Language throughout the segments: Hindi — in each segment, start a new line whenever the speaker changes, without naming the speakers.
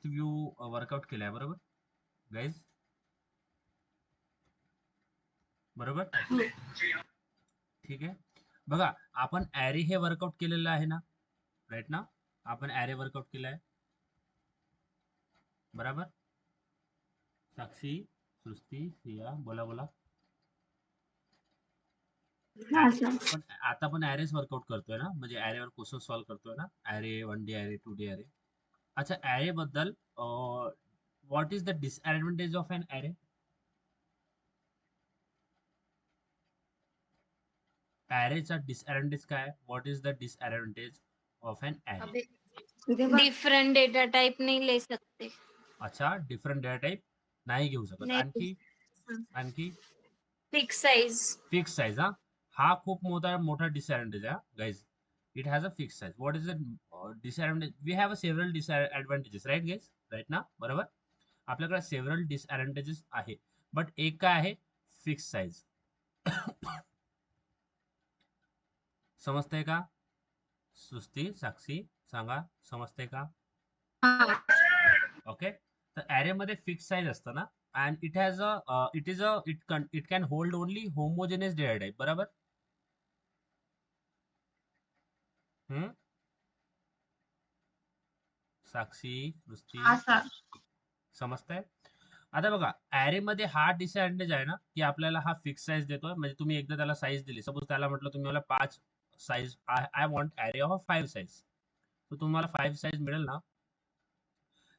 लिस्ट व्ह्यू वर्कआउट केलाय बरोबर गाईज, बरोबर ठीक आहे. बघा आपण ॲरे हे वर्कआउट केलेलं आहे ना, राईट ना, आपण ॲरे वर्कआउट केलाय बरोबर. साक्षी, सृष्टी, सिया बोला बोला. पण आता पण ॲरेच वर्कआउट करतोय ना, म्हणजे ॲरेवर क्वेश्चन सॉल्व्ह करतोय ना, array 1D array 2D array. अच्छा, ॲरे बद्दल what is the disadvantage of an array? ॲरेचा डिसएडव्हांटेज काय? What is the disadvantage of an array?
Different data type नहीं ले सकते.
अच्छा, डिफरंट डेटा टाइप नाही घेऊ शकत.
नहीं.
आणखी आणखी
फिक्स साइज.
Fix size. हा खूप मोठा डिसएडव्हांटेज आहे guys. It has a fix size. What is the disadvantage? We have a several disadvantages right guys, right ना, बरोबर. आपल्याकडे सेव्हरल डिसएडव्हांटेजेस आहे, बट एक काय आहे? Fix size. समजतंय का? सृष्टी, साक्षी सांगा, समजतंय का? ओके. तर ॲरे मध्ये फिक्स साइज असतं ना, and it has a it can hold only homogeneous data type, बरोबर. हम्म. साक्षी, सृष्टी समजताय? आता बघा ॲरे मध्ये हा डिसएडव्हांटेज आहे ना, की आपल्याला हा फिक्स साइज देतोय. म्हणजे तुम्ही एकदा त्याला साईज दिली, सपोज त्याला म्हटलं तुम्ही मला 5 size, I want array of 5 size, तर तुम्हाला 5 साईज मिळेल ना.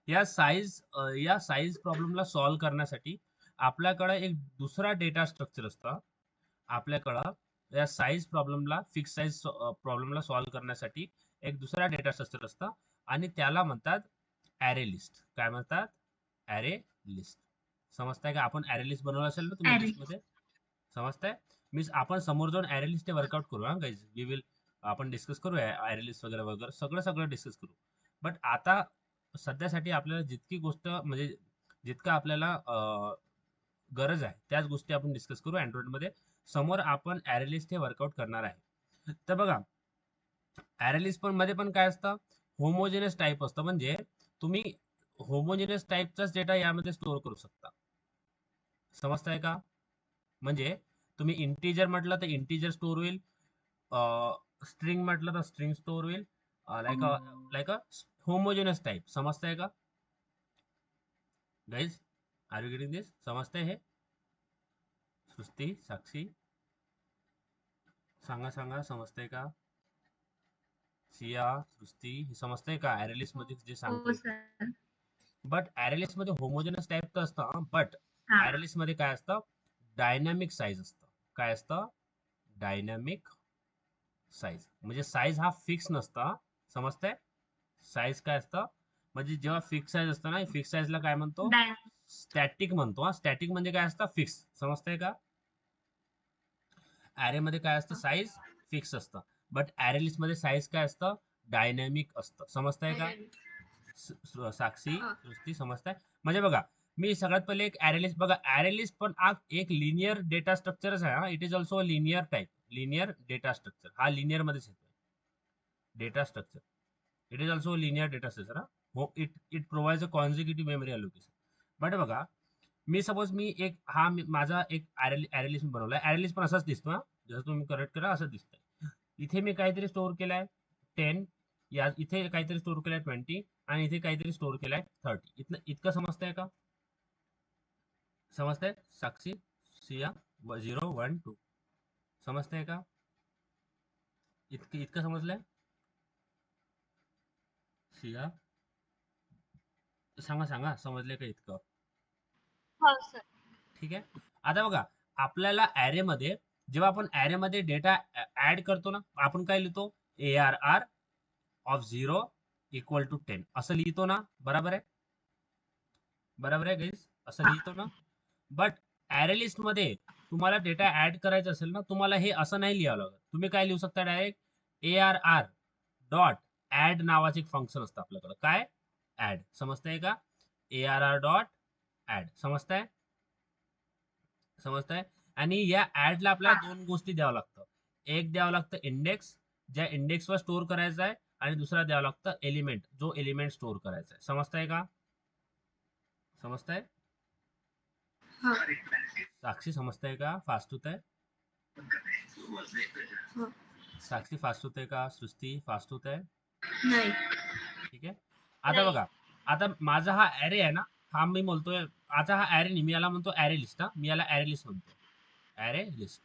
या साईज प्रॉब्लेमला सॉल्व्ह करण्यासाठी आपल्याकडे एक दुसरा डेटा स्ट्रक्चर असतं. आपल्याकडं या साईज प्रॉब्लेमला, फिक्स साईज प्रॉब्लेमला सॉल्व्ह करण्यासाठी एक दुसरा डेटा स्ट्रक्चर असतं, आणि त्याला म्हणतात ॲरे लिस्ट. काय म्हणतात? Array list. समजताय का? आपण ॲरे लिस्ट बनवलं असेल ना तुम्ही लिस्टमध्ये, समजताय? मीन्स आपण समोर जाऊन ॲरे लिस्ट वर्कआउट करू. हा गाईज, वी विल, आपण डिस्कस करू ॲरे लिस्ट वगैरे वगैरे सगळं डिस्कस करू. बट आता सध्यासाठी आपल्याला जितकी गोष्ट म्हणजे जितकं आपल्याला गरज आहे त्याच गोष्टी आपण डिस्कस करू अँड्रॉइडमध्ये. समोर आपण ॲरे लिस्ट हे वर्कआउट करणार आहे. तर बघा ॲरे लिस्ट पण मध्ये पण काय असतं? होमोजेनियस टाईप असतं. म्हणजे तुम्ही होमोजेनियस टाईपचाच डेटा यामध्ये स्टोअर करू शकता. समजताय का? म्हणजे तुम्ही इंटीजर म्हटलं तर इंटीजर स्टोअर होईल, स्ट्रिंग म्हटलं तर स्ट्रिंग स्टोअर होईल, लाईक अ होमोजेनियस टाईप. समजताय का guys? Are you getting this? समजतंय हे? सृष्टी, साक्षी सांगा सांगा, समजतंय का? सिया, सृष्टी, हे समजतंय का ॲरे लिस्ट मध्ये जे सांगतोय ते? बट ॲरे लिस्ट मध्ये होमोजेनस टाईप तर असतं, बट ॲरे लिस्ट मध्ये काय असतं? डायनॅमिक साईज असतं. काय असतं? Dynamic size. म्हणजे साईज हा फिक्स नसता. समजतंय? साईज काय असतं? म्हणजे जेव्हा फिक्स साईज असतं ना, फिक्स साईजला काय म्हणतो? स्टॅटिक म्हणतो. स्टॅटिक म्हणजे काय असतं? फिक्स. समजतंय का? ॲरे मध्ये काय असतं? साईज फिक्स असतं. बट ॲरे लिस्ट मध्ये साईज काय असतं? डायनॅमिक असतं. समजतंय का? साक्षी, सृष्टी समजताय? म्हणजे बघा, मी सगळ्यात पहिले एक ॲरे लिस्ट बघा. ॲरे लिस्ट पण एक लिनियर डेटा स्ट्रक्चरच आहे. हा, it is also a linear type, linear data structure. हा लिनियर मध्येच येतो data structure. It is also linear data structure. हो, it provides a consecutive memory allocation. But बघा, मी सपोज मी एक माझा एक ॲरे लिस्ट बनवलाय. ॲरे लिस्ट पण असाच दिसतो. जसं तुम्ही करेक्ट करा असं दिसतंय. इथे मी काहीतरी स्टोअर केलाय 10, या इथे काहीतरी स्टोअर केलाय 20, आणि इथे काहीतरी स्टोअर केलाय 30. इतकं समजतंय का? समजतंय? साक्षी, सिया, 0 1 2 समजतंय का? इतकं समजलंय? सिया सांगा सांगा, समजलंय का इतकं?
हो सर.
ठीक आहे. आता बघा, आपल्याला ॲरे मध्ये, जेव्हा आपण ॲरे मध्ये डेटा ऍड करतो ना, आपण काय लिहितो? ARR ऑफ 0 इक्वल टू 10 असं लिहितो ना, बरोबर आहे? बरोबर आहे गाईज? असं लिहितो ना. बट ॲरे लिस्ट मध्ये तुम्हाला डेटा ऍड करायचा असेल ना, तुम्हाला हे असं नाही लिहावं लागत. तुम्ही काय लिहू शकता? डायरेक्ट ARR डॉट ऍड नावाचे एक फंक्शन असतं आपल्याकडे. काय? ऍड. समजतंय का? ARR dot add. समजताय? समजताय? आणि या ऍडला आपल्याला दोन गोष्टी द्यावं लागतं. एक द्यावं लागतं इंडेक्स, ज्या इंडेक्सवर स्टोअर करायचा आहे, आणि दुसरा द्यावं लागतं एलिमेंट, जो एलिमेंट स्टोअर करायचा आहे. समजताय का? समजताय?
हाँ
साक्षी समजताय का? फास्ट होत आहे?
हाँ
साक्षी फास्ट होत आहे का? सृष्टी फास्ट होत आहे?
नहीं
ठीक आहे. आता
नहीं
बघा, आता माझा हा ऍरे आहे ना, हा मी बोलतोय, आता हा ऍरे नाही, मी याला म्हणतो ऍरे लिस्ट. मी याला ऍरे लिस्ट म्हणतो, ऍरे लिस्ट.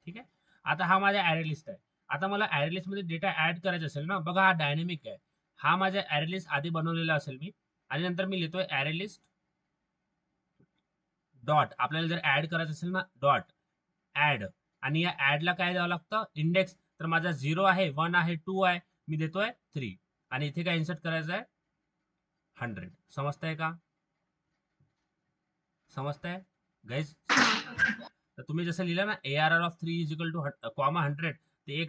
ठीक आहे. आता हा माझा ऍरे लिस्ट आहे. आता मला ऍरे लिस्ट मध्ये डेटा ऍड करायचा असेल ना, बघा हा डायनेमिक आहे. हा माझा ऍरे लिस्ट आधी बनवलेला असेल मी, आणि नंतर मी लिहितोय ऍरे लिस्ट डॉट. आपल्याला जर ऍड करायचं असेल ना, डॉट ऍड. आणि या ऍडला काय द्यावं लागतं? इंडेक्स. तर माझा 0 आहे, 1 आहे, 2 आहे, मी देतोय 3. आणि इथे काय इन्सर्ट करायचं आहे? 100. समजतंय का? समजतंय गाईज? तर तुम्ही जसं लिहिलं ना, ARR of 3 is equal two comma 100, ते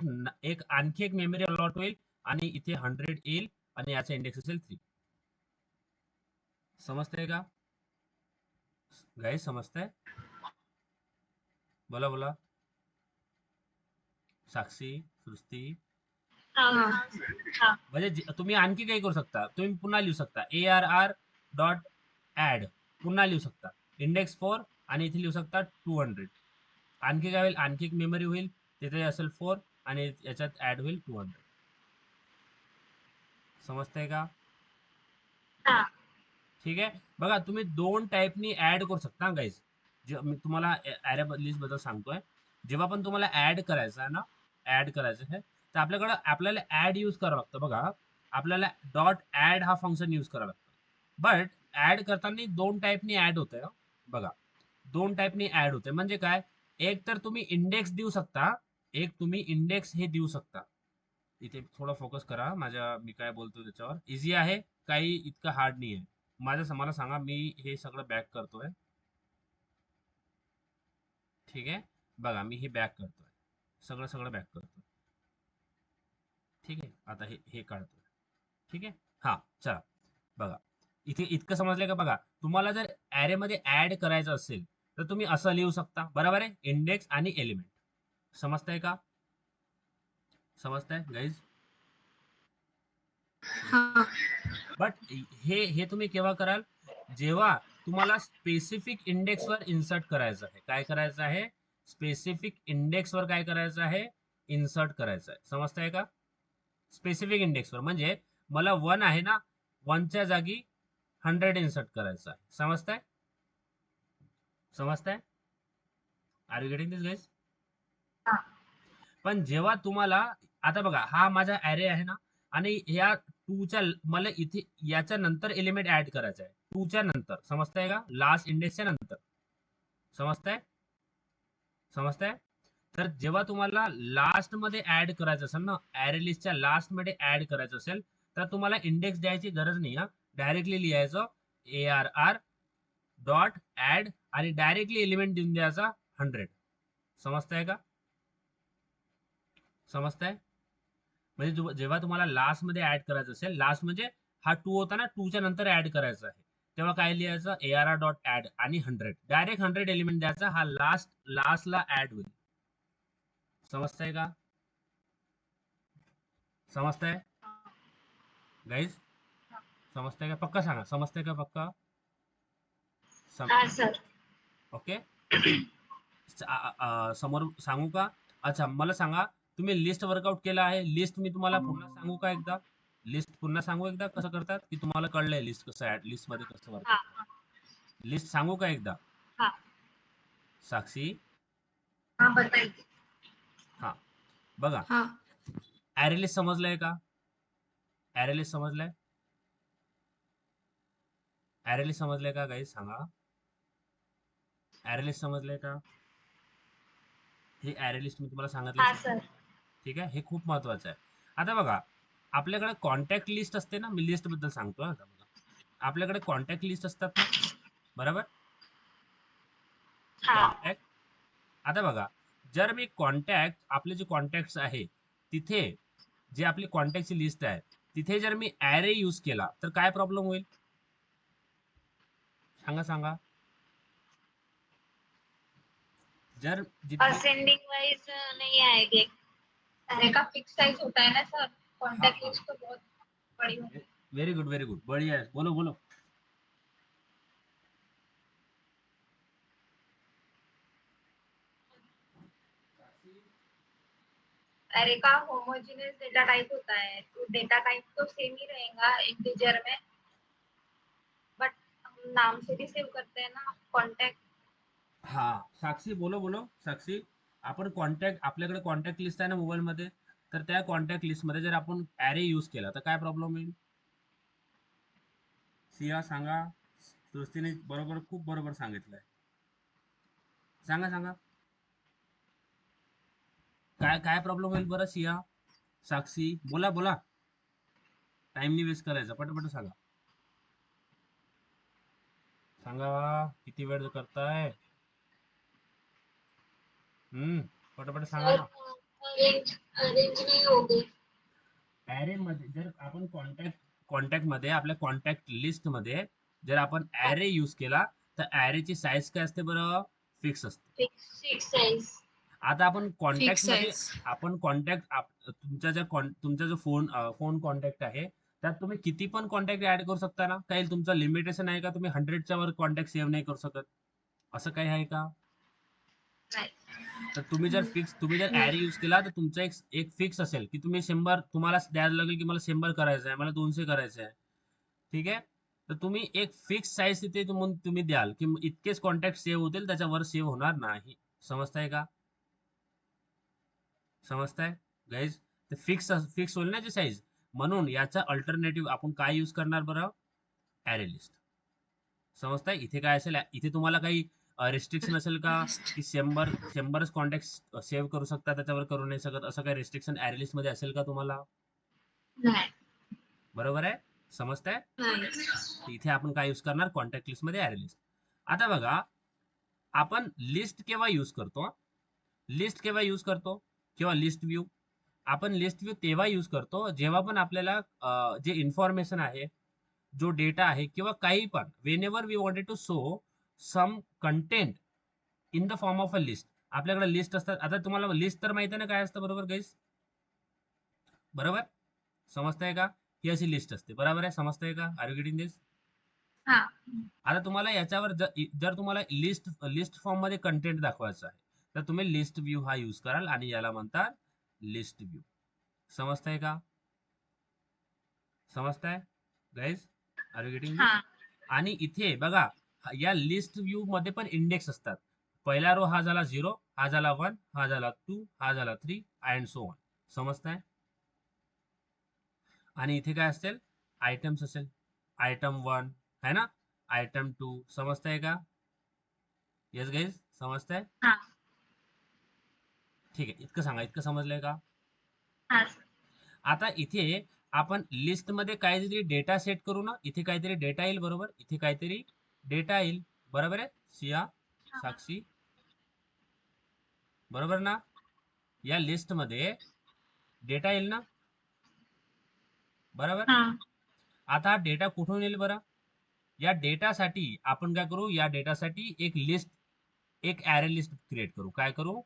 एक आणखी एक मेमरी अलॉट होईल, आणि इथे 100 येईल, आणि याचा इंडेक्स असेल 3. समजतंय का गाईज? समजतंय? बोला बोला. साक्षी, सृष्टी.
हाँ
म्हणजे तुम्ही आणखी काही करू शकता. तुम्ही पुन्हा लिहू शकता ARR डॉट ऍड, पुन्हा लिहू शकता इंडेक्स 4, आणि इथे लिहू शकता 200. आणखी काय होईल? आणखी एक मेमरी होईल, तिथे असेल 4, आणि याच्यात ऍड होईल 200. समजतंय का?
हाँ
ठीक आहे. बघा, तुम्ही 2 टाईपनी ऍड करू शकता गाईज. मी तुम्हाला ऍरे लिस्ट बद्दल सांगतोय. जेव्हा पण तुम्हाला ऍड करायचं आहे ना, ऍड करायचं आहे, तर आपल्याला ऍड यूज करावं लागतं. बघा, आपल्याला डॉट ऍड हा फंक्शन यूज करावं लागतं. बट ऍड करताना 2 टाईपनी ऍड होतंय. बघा, 2 टाईपनी ऍड होते. म्हणजे काय? एक तर तुम्ही इंडेक्स देऊ शकता, एक तुम्ही इंडेक्स हे देऊ शकता. इथे थोडा फोकस करा माझ्या, मी काय बोलतो त्याच्यावर. इझी आहे, काही इतकं हार्ड नाही आहे. मला सांगा, मी हे सगळं बॅक करतोय. ठीक आहे. बघा, मी हे बॅक करतोय, सगळं सगळं बॅक करतोय. ठीक आहे. आता हे काढतोय. ठीक आहे. हा, चला. बघा, इथे इतकं समजलंय का? बघा, तुम्हाला जर ऍरे मध्ये ऍड करायचं असेल, तर तुम्ही असं लिहू शकता. बरोबर आहे? इंडेक्स आणि एलिमेंट. समजतंय का? समजतंय गाईज?
हाँ
बट हे तुम्ही केव्हा कराल? जेव्हा तुम्हाला स्पेसिफिक इंडेक्सवर इन्सर्ट करायचं आहे. काय करायचं आहे? स्पेसिफिक इंडेक्सवर काय करायचं आहे? इन्सर्ट करायचं आहे. समजतंय का? स्पेसिफिक इंडेक्सवर म्हणजे मला 1 आहे ना, 1च्या जागी 100 इन्सर्ट करायचं आहे. समजतंय? समजतंय? Are you getting this guys?
हाँ
पण जेव्हा तुम्हाला, आता बघा, हा माझा ऍरे आहे ना, आणि ह्या 2च्या, मला इथे याच्या नंतर एलिमेंट ऍड करायचा आहे. 2च्या नंतर. समजतंय का? लास्ट इंडेक्सच्या नंतर. समजतंय? समजतंय? तर जेव्हा तुम्हाला लास्ट मध्ये ऍड करायचं असेल ना, ऍरे लिस्टच्या लास्ट मध्ये ऍड करायचं असेल, तर तुम्हाला इंडेक्स द्यायची गरज नाही. हा, डायरेक्टली लिहायचं ARR डॉट ऍड, आणि डायरेक्टली एलिमेंट देऊन द्यायचा 100. समजतंय का? समजतंय? म्हणजे जेव्हा तुम्हाला लास्ट मध्ये ऍड करायचं असेल, लास्ट म्हणजे हा 2 होता ना, 2च्या नंतर ऍड करायचं आहे, तेव्हा काय लिहायचं? ARR डॉट ऍड आणि 100, डायरेक्ट 100 एलिमेंट द्यायचा. हा लास्टला ऍड होईल. समजतंय का? समजतंय गाईज? समजतंय का? पक्का सांगा, समजतंय का? पक्का?
हाँ सर
ओके. समोर सांगू का? अच्छा, मला सांगा, तुम्ही लिस्ट वर्कआउट केला आहे? लिस्ट मी तुम्हाला पुन्हा सांगू का एकदा? लिस्ट पुन्हा सांगू एकदा कसं करतात, की तुम्हाला कळलंय लिस्ट कसं ऍड, लिस्ट मध्ये कसं वर्कआउट
हाँ
करतात? लिस्ट सांगू का एकदा?
हाँ
साक्षी.
हाँ बताइए
हा, बघा,
हाँ
ऍरे लिस्ट समजलंय का? ऍरे लिस्ट समजलंय? ऍरे लिस्ट समजलंय का गाईज? सांगा. ऍरे लिस्ट समजलंय का? हे ऍरे लिस्ट मी तुम्हाला सांगितलं.
हाँ सर
ठीक आहे. हे खूप महत्वाचं आहे. आता बघा, आपल्याकडे कॉन्टॅक्ट लिस्ट असते ना, मी लिस्ट बद्दल सांगतो. आता बघा, आपल्याकडे कॉन्टॅक्ट लिस्ट असतात ना, बरोबर?
हाँ
कॉन्टॅक्ट. आता बघा, जर मी कॉन्टॅक्ट, आपले जे कॉन्टॅक्ट आहे, तिथे जे आपली कॉन्टॅक्टची लिस्ट आहे, तिथे जर मी ऍरे यूज केला, तर काय प्रॉब्लेम होईल? सांगा सांगा. जर जिथे,
असेंडिंग वाइज नहीं आएंगे सारे का फिक्स साइज होता है ना सर
हाँ
कॉन्टैक्ट
हाँ,
लिस्ट तो बहुत बड़ी होती है
वेरी गुड, वेरी गुड, बढ़िया है, बोलो बोलो.
अरे का होमोजेनियस डेटा टाइप होता है, तो डेटा टाइप तो सेम ही रहेगा इंटीजर में, बट हम नाम से भी सेव करते हैं ना कॉन्टेक्ट।
हा, साक्षी बोलो बोलो साक्षी. आपण कॉन्टॅक्ट, आपल्याकडे कॉन्टॅक्ट लिस्ट आहे ना मोबाईल मध्ये, तर त्या कॉन्टॅक्ट लिस्ट मध्ये जर आपण ऍरे यूज केला तर काय प्रॉब्लेम येईल? सिया सांगा. सृष्टीने बरोबर, खूप बरोबर सांगितलंय. सांगा सांगा. काय काय प्रॉब्लेम होईल बरं सिया? साक्षी बोला बोला. टाइम नाही वेस्ट करायचा, पटपट सांगा. सांगा. किती वेळ करताय? पटपट सांगा
सर
ना.
अरेंज अरेंज नहीं होगी।
ऍरे मध्ये जर आपण कॉन्टॅक्ट मध्ये, आपल्या कॉन्टॅक्ट लिस्ट मध्ये जर आपण ऍरे यूज केला तर ऍरेची साईज काय असते बरं? फिक्स असते.
Fix size.
आता आपण कॉन्टॅक्ट
फिक्स
मध्ये,
साईज.
आपण तुमचा जो फोन कॉन्टॅक्ट आहे त्यात तुम्ही किती पण कॉन्टॅक्ट ऍड करू शकता ना? काही तुमचं लिमिटेशन आहे का? तुम्ही 100च्या वर कॉन्टॅक्ट सेव्ह नाही करू शकत, असं काही आहे का?
नाही।
तर तुम्ही जर ऍरे यूज केला तर तुमचा एक एक फिक्स असेल की तुम्ही 100, तुम्हाला द्यायला लागेल की मला 100 करायचं आहे, मला 200 करायचं आहे. ठीक आहे. तर तुम्ही एक फिक्स साईज तिथे तुम्ही द्याल की इतकेच कॉन्टॅक्ट सेव्ह होतील, त्याच्यावर सेव्ह होणार नाही. समजताय का? समजताय गाईज? तर फिक्स फिक्स होईल ना ती साईज. म्हणून याचा अल्टरनेटिव्ह आपण काय यूज करणार बरं? Array list. समजताय? इथे काय असेल, इथे तुम्हाला काही रिस्ट्रिक्शन असेल का की 100च कॉन्टॅक्ट सेव्ह करू शकता, त्याच्यावर करू नाही शकत, असं काही रिस्ट्रिक्शन ऍरे लिस्ट मध्ये असेल का तुम्हाला?
नाही।
बरोबर आहे. समजताय?
नाही।
इथे आपण काय यूज करणार? कॉन्टॅक्ट लिस्ट मध्ये ऍरे लिस्ट. आता बघा, आपण लिस्ट केव्हा यूज करतो? लिस्ट केव्हा यूज करतो? किंवा लिस्ट व्ह्यू. आपण लिस्ट व्ह्यू तेव्हा यूज करतो जेव्हा पण आपल्याला जे इन्फॉर्मेशन आहे, जो डेटा आहे, किंवा काही पण, whenever we wanted to show some content in the form of a list. आपल्याकडे लिस्ट असतात. आता तुम्हाला लिस्ट तर माहिती आहे ना काय असतं, बरोबर गाईस? बरोबर समजताय का? ही अशी लिस्ट असते, बरोबर आहे? समजताय का? Are you getting this?
हा।
आता तुम्हाला याच्यावर जर तुम्हाला लिस्ट लिस्ट फॉर्म मध्ये कंटेंट दाखवायचं आहे तर तुम्ही लिस्ट व्ह्यू हा यूज कराल आणि याला म्हणतात लिस्ट व्ह्यू. समजताय का? समजताय guys? Are you getting this?
हा।
आणि इथे बघा, या लिस्ट व्ह्यू मध्ये पण इंडेक्स असतात. पहिला रो हा झाला 0, हा झाला 1, हा झाला 2, हा झाला 3 अँड सो ऑन. समजताय? आणि इथे काय असेल? आयटम्स असेल. आयटम 1 है ना, आयटम 2. समजताय का? येस गाईज, समजताय?
हा।
ठीक आहे, इतकं सांगा. इतकं समजलंय का?
हा।
आता इथे आपण लिस्ट मध्ये काहीतरी डेटा सेट करू ना. इथे काहीतरी डेटा येईल, बरोबर? इथे काहीतरी डेटा येईल, बरोबर आहे सिया, साक्षी? बरोबर ना? या लिस्ट मध्ये डेटा येईल ना, बरोबर?
हा।
आता हा डेटा कुठून येईल बरं? या डेटासाठी आपण काय करू? या डेटासाठी एक लिस्ट, एक ऍरे लिस्ट क्रिएट करू. काय करू?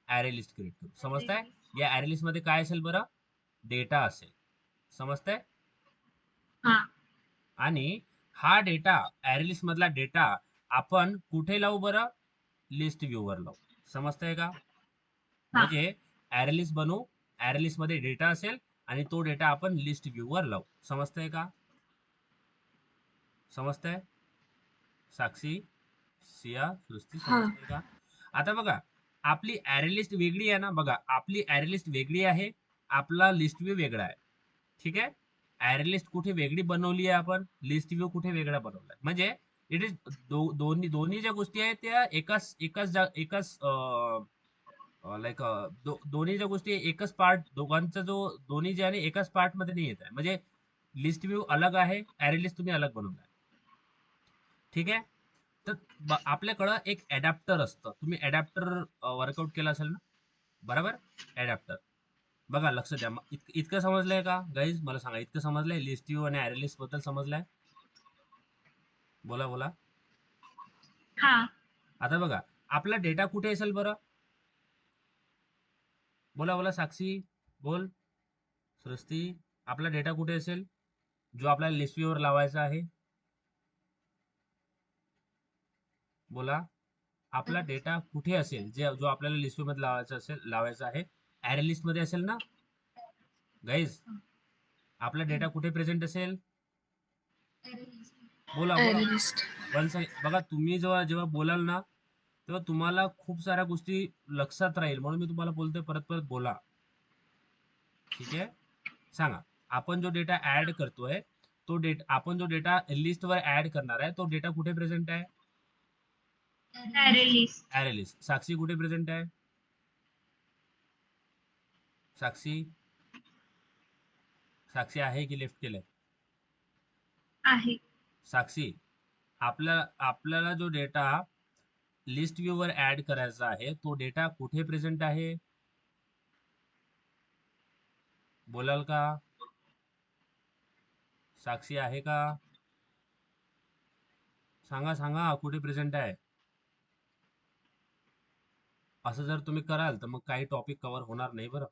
ऍरे लिस्ट क्रिएट करू. समजताय? या ऍरे लिस्ट मध्ये काय असेल बरं? डेटा असेल. समजताय?
हा।
आणि हा डेटा, ऍरे लिस्ट मधला डेटा आपण कुठे लावू बरं? लिस्ट व्ह्यू वर लावू. समजताय का?
हा।
म्हणजे ऍरे लिस्ट बनवू, ऍरे लिस्ट मध्ये डेटा असेल आणि तो डेटा आपण लिस्ट व्ह्यू वर लावू. समजताय का? समजताय? साक्षी, सिया, सृष्टी,
हा.
समजताय का? आता बघा, आपली ऍरे लिस्ट वेगळी आहे ना. बघा, आपली ऍरे लिस्ट वेगळी आहे, आपला लिस्ट व्ह्यू वेगळा आहे. ठीक आहे. ऍरे लिस्ट कुठे वेगळी बनवली आहे आपण, लिस्ट व्ह्यू कुठे वेगळा बनवला आहे. म्हणजे इट इज दोन्ही ज्या गोष्टी आहेत त्या एकाच एकाच एकाच लाईक दोन्ही ज्या गोष्टी एकच पार्ट, दोघांचा जो दोन्ही जे आहे एकाच पार्ट मध्ये नाही येत आहे. म्हणजे लिस्ट व्ह्यू अलग आहे, ऍरे लिस्ट तुम्ही अलग बनवलाय. ठीक आहे. तर आपल्याकडं एक अडॅप्टर असतं. तुम्ही अडॅप्टर वर्कआउट केलं असेल ना, बरोबर? अडॅप्टर. बघा, लक्ष द्या. इतकं समजलंय का गाईज? मला सांगा, इतकं समजलंय? लिस्ट व्ह्यू आणि ऍरे लिस्ट बद्दल समजलंय? बोला बोला.
हा।
आता बघा, आपला डेटा कुठे असेल बरं? बोला बोला साक्षी, बोल. सृष्टी, आपला डेटा कुठे असेल जो आपल्याला लिस्ट व्ह्यू वर लावायचा आहे? बोला. आपला डेटा कुठे असेल जो आपल्याला लिस्ट व्ह्यू मध्ये लावायचा आहे? ॲरे लिस्ट मध्ये असेल ना गाईज? आपला डेटा कुठे प्रेझेंट असेल? बोला बोला.
Analyst.
One second. बघा तुम्ही जेव्हा जेव्हा बोलाल ना तेव्हा तुम्हाला खूप साऱ्या गोष्टी लक्षात राहील, म्हणून मी तुम्हाला बोलतोय परत परत बोला. ठीक आहे, सांगा. आपण जो डेटा ऍड करतोय तो डेटा, आपण जो डेटा लिस्ट वर ऍड करणार आहे तो डेटा कुठे प्रेझेंट आहे?
Array list.
Array list. Sakshi कुठे प्रेझेंट आहे? साक्षी, साक्षी आहे की लेफ्ट केलंय?
आहे.
साक्षी, आपल्याला जो डेटा लिस्ट व्ह्यू वर ऍड करायचा आहे तो डेटा कुठे प्रेझेंट आहे? बोलाल का? साक्षी आहे का? सांगा सांगा, कुठे प्रेझेंट आहे? असं जर तुम्ही कराल तर मग काही टॉपिक कव्हर होणार नाही बरं.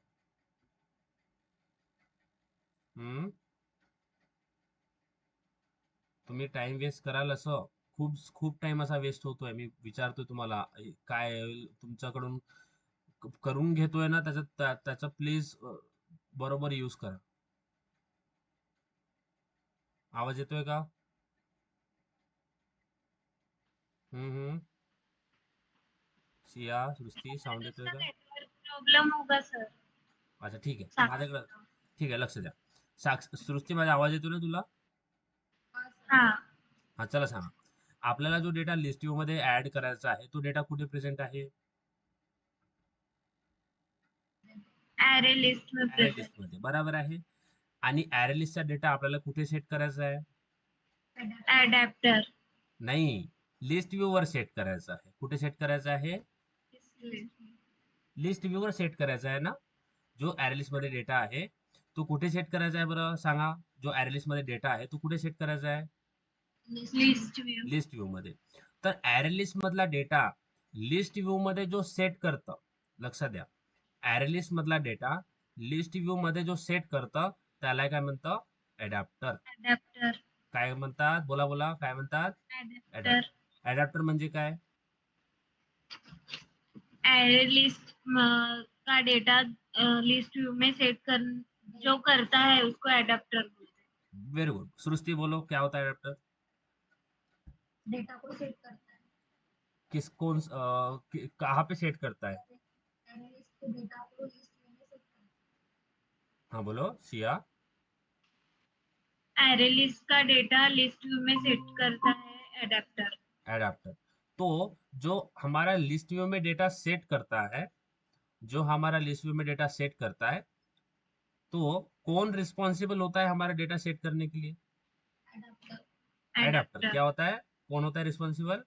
हम्म, तुम्ही टाइम वेस्ट कराल, असं खूप खूप टाइम असा वेस्ट होतोय. मी विचारतोय तुम्हाला काय तुमच्याकडून करून घेतोय ना त्याचा प्लीज बरोबर यूज करा. आवाज येतोय का? हम्म. सिया, सृष्टी, साऊंड येतोय का?
नेटवर्क प्रॉब्लेम होगा सर.
अच्छा ठीक आहे, माझ्याकडे ठीक आहे, लक्ष द्या. सृष्टी, माझा आवाज येतो ना तुला?
हा.
हा, चला सांगा. आपल्याला जो डेटा लिस्ट व्ह्यू मध्ये ऍड करायचा आहे तो डेटा कुठे प्रेझेंट आहे?
ॲरे लिस्ट में
ॲरे
प्रेझेंट.
लिस्ट मध्ये, बरोबर आहे. आणि ॲरे लिस्टचा डेटा आपल्याला कुठे सेट करायचा आहे?
ॲडॅप्टर.
नाही, लिस्ट व्ह्यू वर सेट करायचा आहे. कुठे सेट करायचा आहे? लिस्ट व्ह्यू वर सेट करायचा आहे ना. जो ॲरे लिस्ट मध्ये डेटा आहे तो कुठे सेट करायचा आहे बरं सांगा? जो ॲरे लिस्ट मध्ये डेटा आहे तो कुठे सेट करायचा आहे?
List view.
लिस्ट व्ह्यू मध्ये. तर ॲरे लिस्ट मधला डेटा लिस्ट व्ह्यू मध्ये जो सेट करतं, लक्षात द्या, ॲरे लिस्ट मधला डेटा लिस्ट व्ह्यू मध्ये जो सेट करतं त्याला काय म्हणतं? ॲडॅप्टर.
ॲडॅप्टर.
काय म्हणतात? बोला बोला, काय म्हणतात?
ॲडॅप्टर.
ॲडॅप्टर म्हणजे काय?
ॲरे लिस्ट का डेटा लिस्ट व्यू में सेट कर जो करता है उसको ॲडॅप्टर बोलते हैं.
Very good. सृष्टि बोलो, क्या होता है ॲडॅप्टर?
डेटा को सेट करता है.
कहाँ पे सेट करता है?
ॲरे लिस्ट के डेटा को लिस्ट व्यू में सेट करता है.
हाँ बोलो सिया.
ॲरे लिस्ट का डेटा लिस्ट व्यू में सेट करता है ॲडॅप्टर.
एडाप्टर. तो जो हमारा लिस्ट व्यू में डेटा सेट करता है, जो हमारा लिस्ट व्यू में डेटा सेट करता है, तो कौन रिस्पॉन्सिबल होता है हमारा डेटा सेट करने के लिए? एडाप्टर. क्या होता है? कौन होता है रिस्पॉन्सिबल?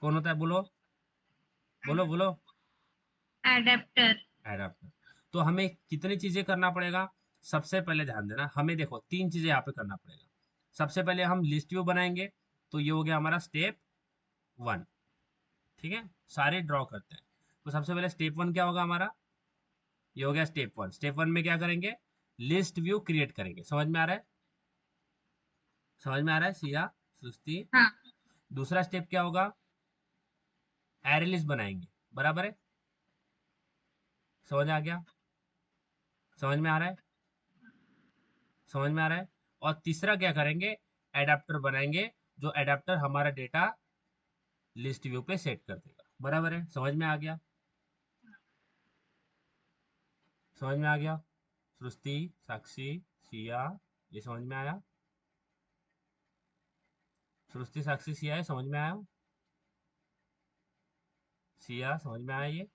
कौन होता है? बोलो बोलो बोलो.
एडेप्टर.
एडाप्टर. तो हमें कितनी चीजें करना पड़ेगा? सबसे पहले ध्यान देना, हमें देखो 3 चीजें यहाँ पे करना पड़ेगा. सबसे पहले हम लिस्ट व्यू बनाएंगे, तो ये हो गया हमारा स्टेप 1. ठीक है, सारे ड्रॉ करते हैं. तो सबसे पहले स्टेप 1 क्या होगा हमारा? ये हो गया स्टेप 1. स्टेप 1 में क्या करेंगे? लिस्ट व्यू क्रिएट करेंगे. समझ में आ रहा है? समझ में आ रहा है सिया, सृष्टि?
हाँ.
दूसरा स्टेप क्या होगा? एरे लिस्ट बनाएंगे. बराबर है? समझ आ गया? समझ में आ रहा है? समझ में आ रहा है? और तीसरा क्या करेंगे? एडाप्टर बनाएंगे, जो एडाप्टर हमारा डेटा लिस्ट व्यू पे सेट कर देगा. बराबर है? समझ में आ गया? समझ में आ गया? सृष्टि, साक्षी, सिया, ये समझ में आया? सृष्टि, साक्षी, सिया, है समझ में आया? सिया, समझ में आया ये?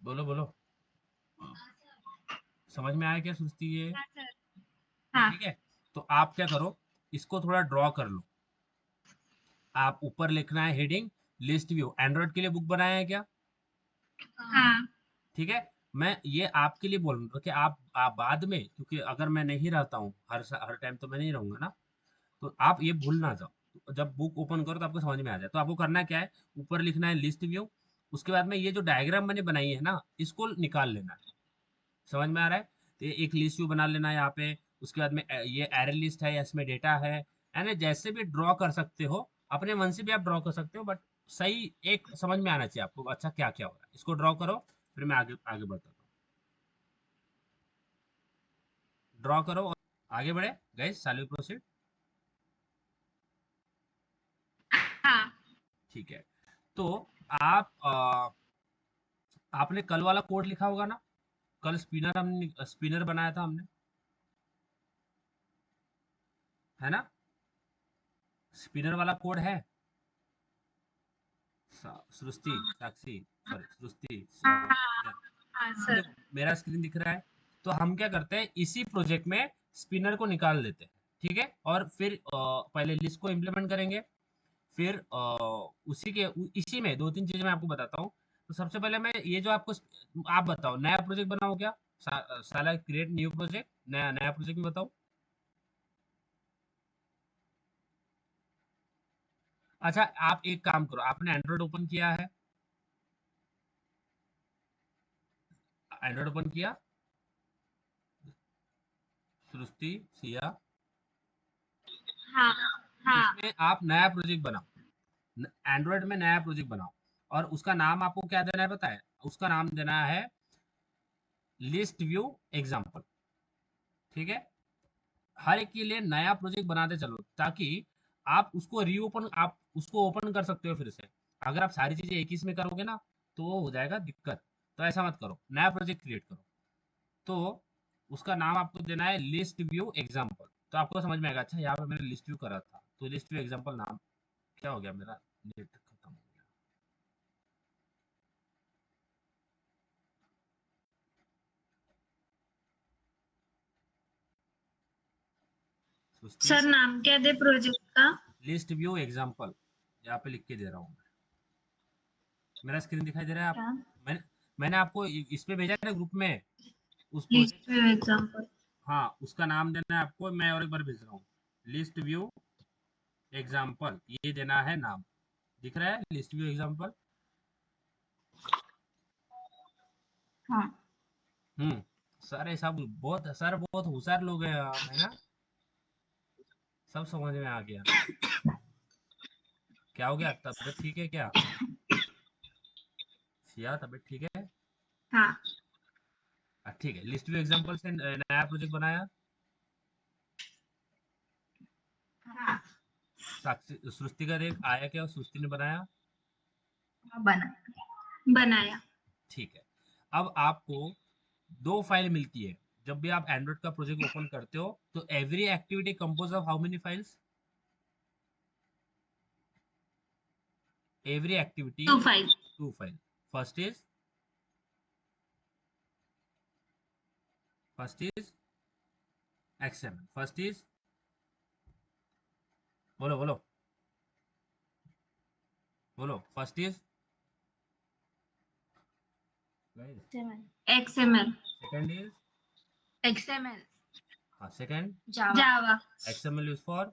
बोलो बोलो. समझ में आया क्या सृष्टि ये?
हाँ सर. हाँ.
ठीक है, तो आप क्या करो, इसको थोड़ा ड्रॉ कर लो. आप ऊपर लिखना है हेडिंग लिस्ट व्यू. एंड्रॉइड के लिए बुक बनाया है क्या?
हाँ.
ठीक है, मैं ये आपके लिए बोल रहा हूँ कि आप बाद में, क्योंकि अगर मैं नहीं रहता हूँ हर टाइम तो मैं नहीं रहूंगा ना, तो आप ये भूल ना जाओ. तो जब बुक ओपन करो तो आपको समझ में आ जाए. तो आपको करना क्या है, ऊपर लिखना है लिस्ट व्यू. उसके बाद में ये जो डायग्राम मैंने बनाई है ना, इसको निकाल लेना है. समझ में आ रहा है? तो एक लिस्ट व्यू बना लेना है यहाँ पे. उसके बाद में ये एरे लिस्ट है या इसमें डेटा है, यानी जैसे भी ड्रॉ कर सकते हो, अपने मन से भी आप ड्रॉ कर सकते हो, बट सही एक समझ में आना चाहिए आपको, अच्छा क्या क्या हो रहा है। इसको ड्रॉ करो, फिर मैं आगे आगे बढ़ता हूँ। ड्रॉ करो और आगे बढ़े गाइस, शैल वी प्रोसीड?
हाँ
ठीक है। तो आप आपने कल वाला कोड लिखा होगा ना, कल स्पिनर हमने स्पिनर बनाया था हमने, है ना? स्पिनर वाला कोड है? सृष्टि, साक्षी, सॉरी सृष्टि,
हाँ
सिया।
हाँ
हाँ
सर।
देखो मेरा स्क्रीन दिख रहा है। तो हम क्या करते हैं, इसी प्रोजेक्ट में स्पिनर को निकाल लेते हैं, ठीक है? और फिर पहले लिस्ट को इम्प्लीमेंट करेंगे, फिर इसी में दो तीन चीजें मैं आपको बताता हूँ। तो सबसे पहले मैं ये जो आपको, आप बताओ नया प्रोजेक्ट बनाओ क्या? साला क्रिएट न्यू प्रोजेक्ट, नया नया प्रोजेक्ट में बताओ। अच्छा आप एक काम करो, आपने एंड्रॉइड ओपन किया है? एंड्रॉइड ओपन किया? सृष्टि, सिया।
हाँ हाँ
उसमें आप नया प्रोजेक्ट बनाओ, एंड्रॉइड में नया प्रोजेक्ट बनाओ, और उसका नाम आपको क्या देना है पता है? उसका नाम देना है लिस्ट व्यू एग्जाम्पल, ठीक है? हर एक के लिए नया प्रोजेक्ट बनाते चलो, ताकि आप उसको रीओपन, आप उसको ओपन कर सकते हो फिर से। अगर आप सारी चीजें एक ही इसमें करोगे ना, तो वो हो जाएगा दिक्कत। तो ऐसा मत करो, नया प्रोजेक्ट क्रिएट करो। तो उसका नाम आपको देना है लिस्ट व्यू एग्जाम्पल। तो आपको समझ में आएगा, अच्छा यहाँ पे मैंने लिस्ट व्यू करा था, तो लिस्ट व्यू एग्जाम्पल नाम क्या हो गया मेरा? नेट खत्म हो गया। सुस्ती,
सर नाम क्या दे प्रोजेक्ट का?
लिस्ट व्यू एग्जाम्पल, यहाँ पे लिख के दे रहा हूँ मैं। मेरा स्क्रीन दिखाई दे रहा है
क्या?
आपको? मैंने मैंने आपको इस पे भेजा है ना ग्रुप में, उस प्रोजेक्ट
लिस्ट व्यू एग्जांपल।
हाँ उसका नाम देना है आपको, मैं और एक बार भेज रहा हूँ। लिस्ट व्यू एग्जाम्पल, ये देना है नाम। दिख रहा है लिस्ट व्यू एग्जाम्पल?
हाँ
हम्म। सारे सब बहुत सर बहुत होशियार लोग हैं आप, है ना? सब समझ में आ गया। क्या हो गया, तबीयत ठीक है क्या? सिया तबीयत ठीक है?
हाँ
ठीक है, लिस्ट व्यू एग्जाम्पल से नया प्रोजेक्ट बनाया।
हाँ
साक्षी, सृष्टि का देख आया क्या, सृष्टि ने बनाया?
बना बनाया।
ठीक है। अब आपको दो फाइल मिलती है जब भी आप एंड्रॉइड का प्रोजेक्ट ओपन करते हो। तो every activity compose of how many files? Every activity,
2 5।
Two file. First is, first is XML, first is, बोलो बोलो बोलो, first is
XML।
Second is,
XML।
हाँ second,
Java.
XML use for,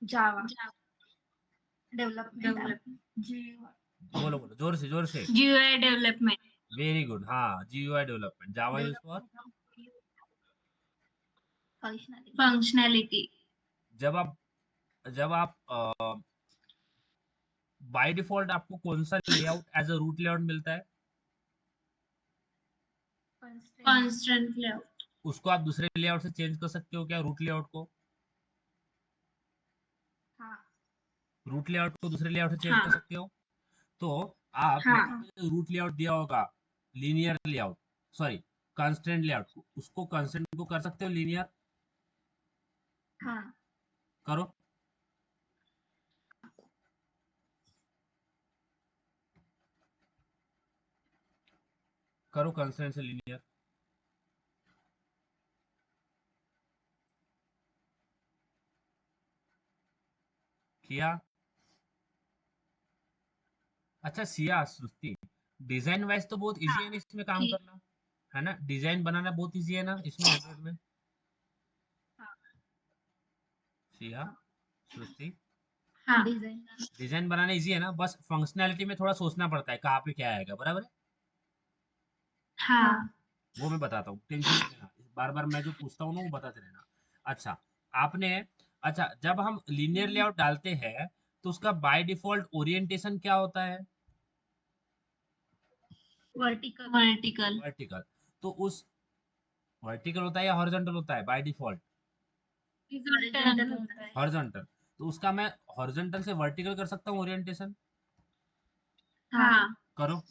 Java development.
बोलो बोलो जोर से जोर से।
GUI development.
वेरी गुड, हाँ GUI development. Java use for,
functionality.
जब आप जब आप बाय डिफॉल्ट आपको कौन सा लेआउट एज अ रूट लेआउट मिलता है?
Constant layout.
उसको आप दूसरे लेआउट से चेंज कर सकते हो क्या, रूट लेआउट को?
हाँ
रूट लेआउट को दूसरे लेआउट से चेंज कर
हाँ
सकते हो। तो आप यहाँ
हाँ
पे जो रूट लेआउट दिया होगा, linear layout, sorry constraint layout, उसको कंस्ट्रेंट को कर सकते हो लीनियर।
हाँ।
करो, करो कंस्ट्रेंट से लीनियर। किया? अच्छा सिया, सृष्टि, डिजाइन वाइज तो बहुत इजी है ना इसमें काम
ठीक।
करना, है ना? डिजाइन बनाना बहुत इजी है ना इसमें एंड्रॉइड में?
हाँ
सिया, सृष्टि,
हाँ डिजाइन।
डिजाइन बनाना इजी है ना, बस फंक्शनैलिटी में थोड़ा सोचना पड़ता है कहाँ पे क्या आएगा, बराबर है?
हाँ
वो मैं बताता हूँ, टेंशन नहीं लेना, बार बार मैं जो पूछता हूँ ना वो बताते रहना। अच्छा आपने, अच्छा जब हम लीनियर लेआउट डालते हैं, तो उसका बाय डिफॉल्ट ओरिएंटेशन क्या होता है?
वर्टिकल।
वर्टिकल। तो उस वर्टिकल होता है या हॉरिजॉन्टल होता है बाय डिफॉल्ट?
हॉरिजॉन्टल होता है।
हॉरिजॉन्टल। तो उसका मैं हॉरिजॉन्टल से वर्टिकल कर सकता हूँ ओरिएंटेशन?
हाँ।
करो।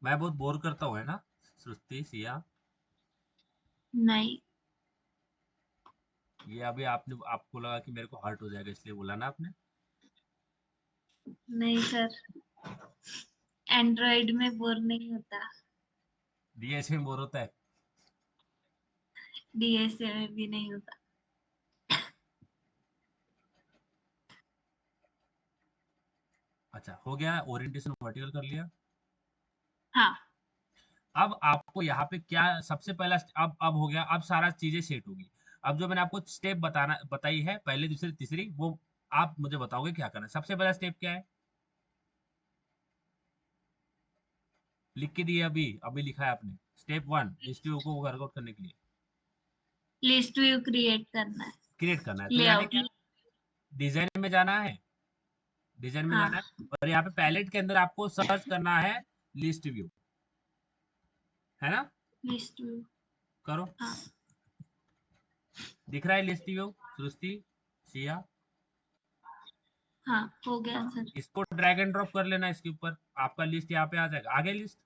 मैं बहुत बोर करता हूँ, है ना सृष्टि, सिया?
नहीं
ये अभी आपने, आपको लगा कि मेरे को हर्ट हो जाएगा इसलिए बोला ना आपने?
नहीं सर, एंड्रॉइड में बोर नहीं होता,
डीएस में बोर होता है?
डीएसए में भी नहीं होता।
अच्छा, हो गया ओरिएंटेशन वर्टिकल कर लिया।
हाँ।
अब आपको यहाँ पे क्या सबसे पहला अब हो गया, अब सारा चीजें सेट होगी। अब जो मैंने आपको स्टेप बताई है, पहले दूसरी तीसरी, वो आप मुझे बताओगे क्या करना है। सबसे पहला स्टेप क्या है? लिख के दिए, अभी अभी लिखा है आपने। स्टेप 1 लिस्ट व्यू को वर्कआउट करने के लिए
लिस्ट व्यू क्रिएट करना है,
क्रिएट करना है। तो यानी
लेआउट।
क्या, डिजाइन में जाना है, डिजाइन में
हाँ,
जाना है, और यहाँ पे पैलेट के अंदर आपको सर्च करना है लिस्ट व्यू, है ना?
List view.
करो।
हाँ।
दिख रहा है लिस्ट व्यू सृष्टि, सिया?
हाँ, हो गया सर।
इसको ड्रैग एंड ड्रॉप कर लेना इसके ऊपर, आपका लिस्ट यहाँ पे आ जाएगा। आ गया लिस्ट?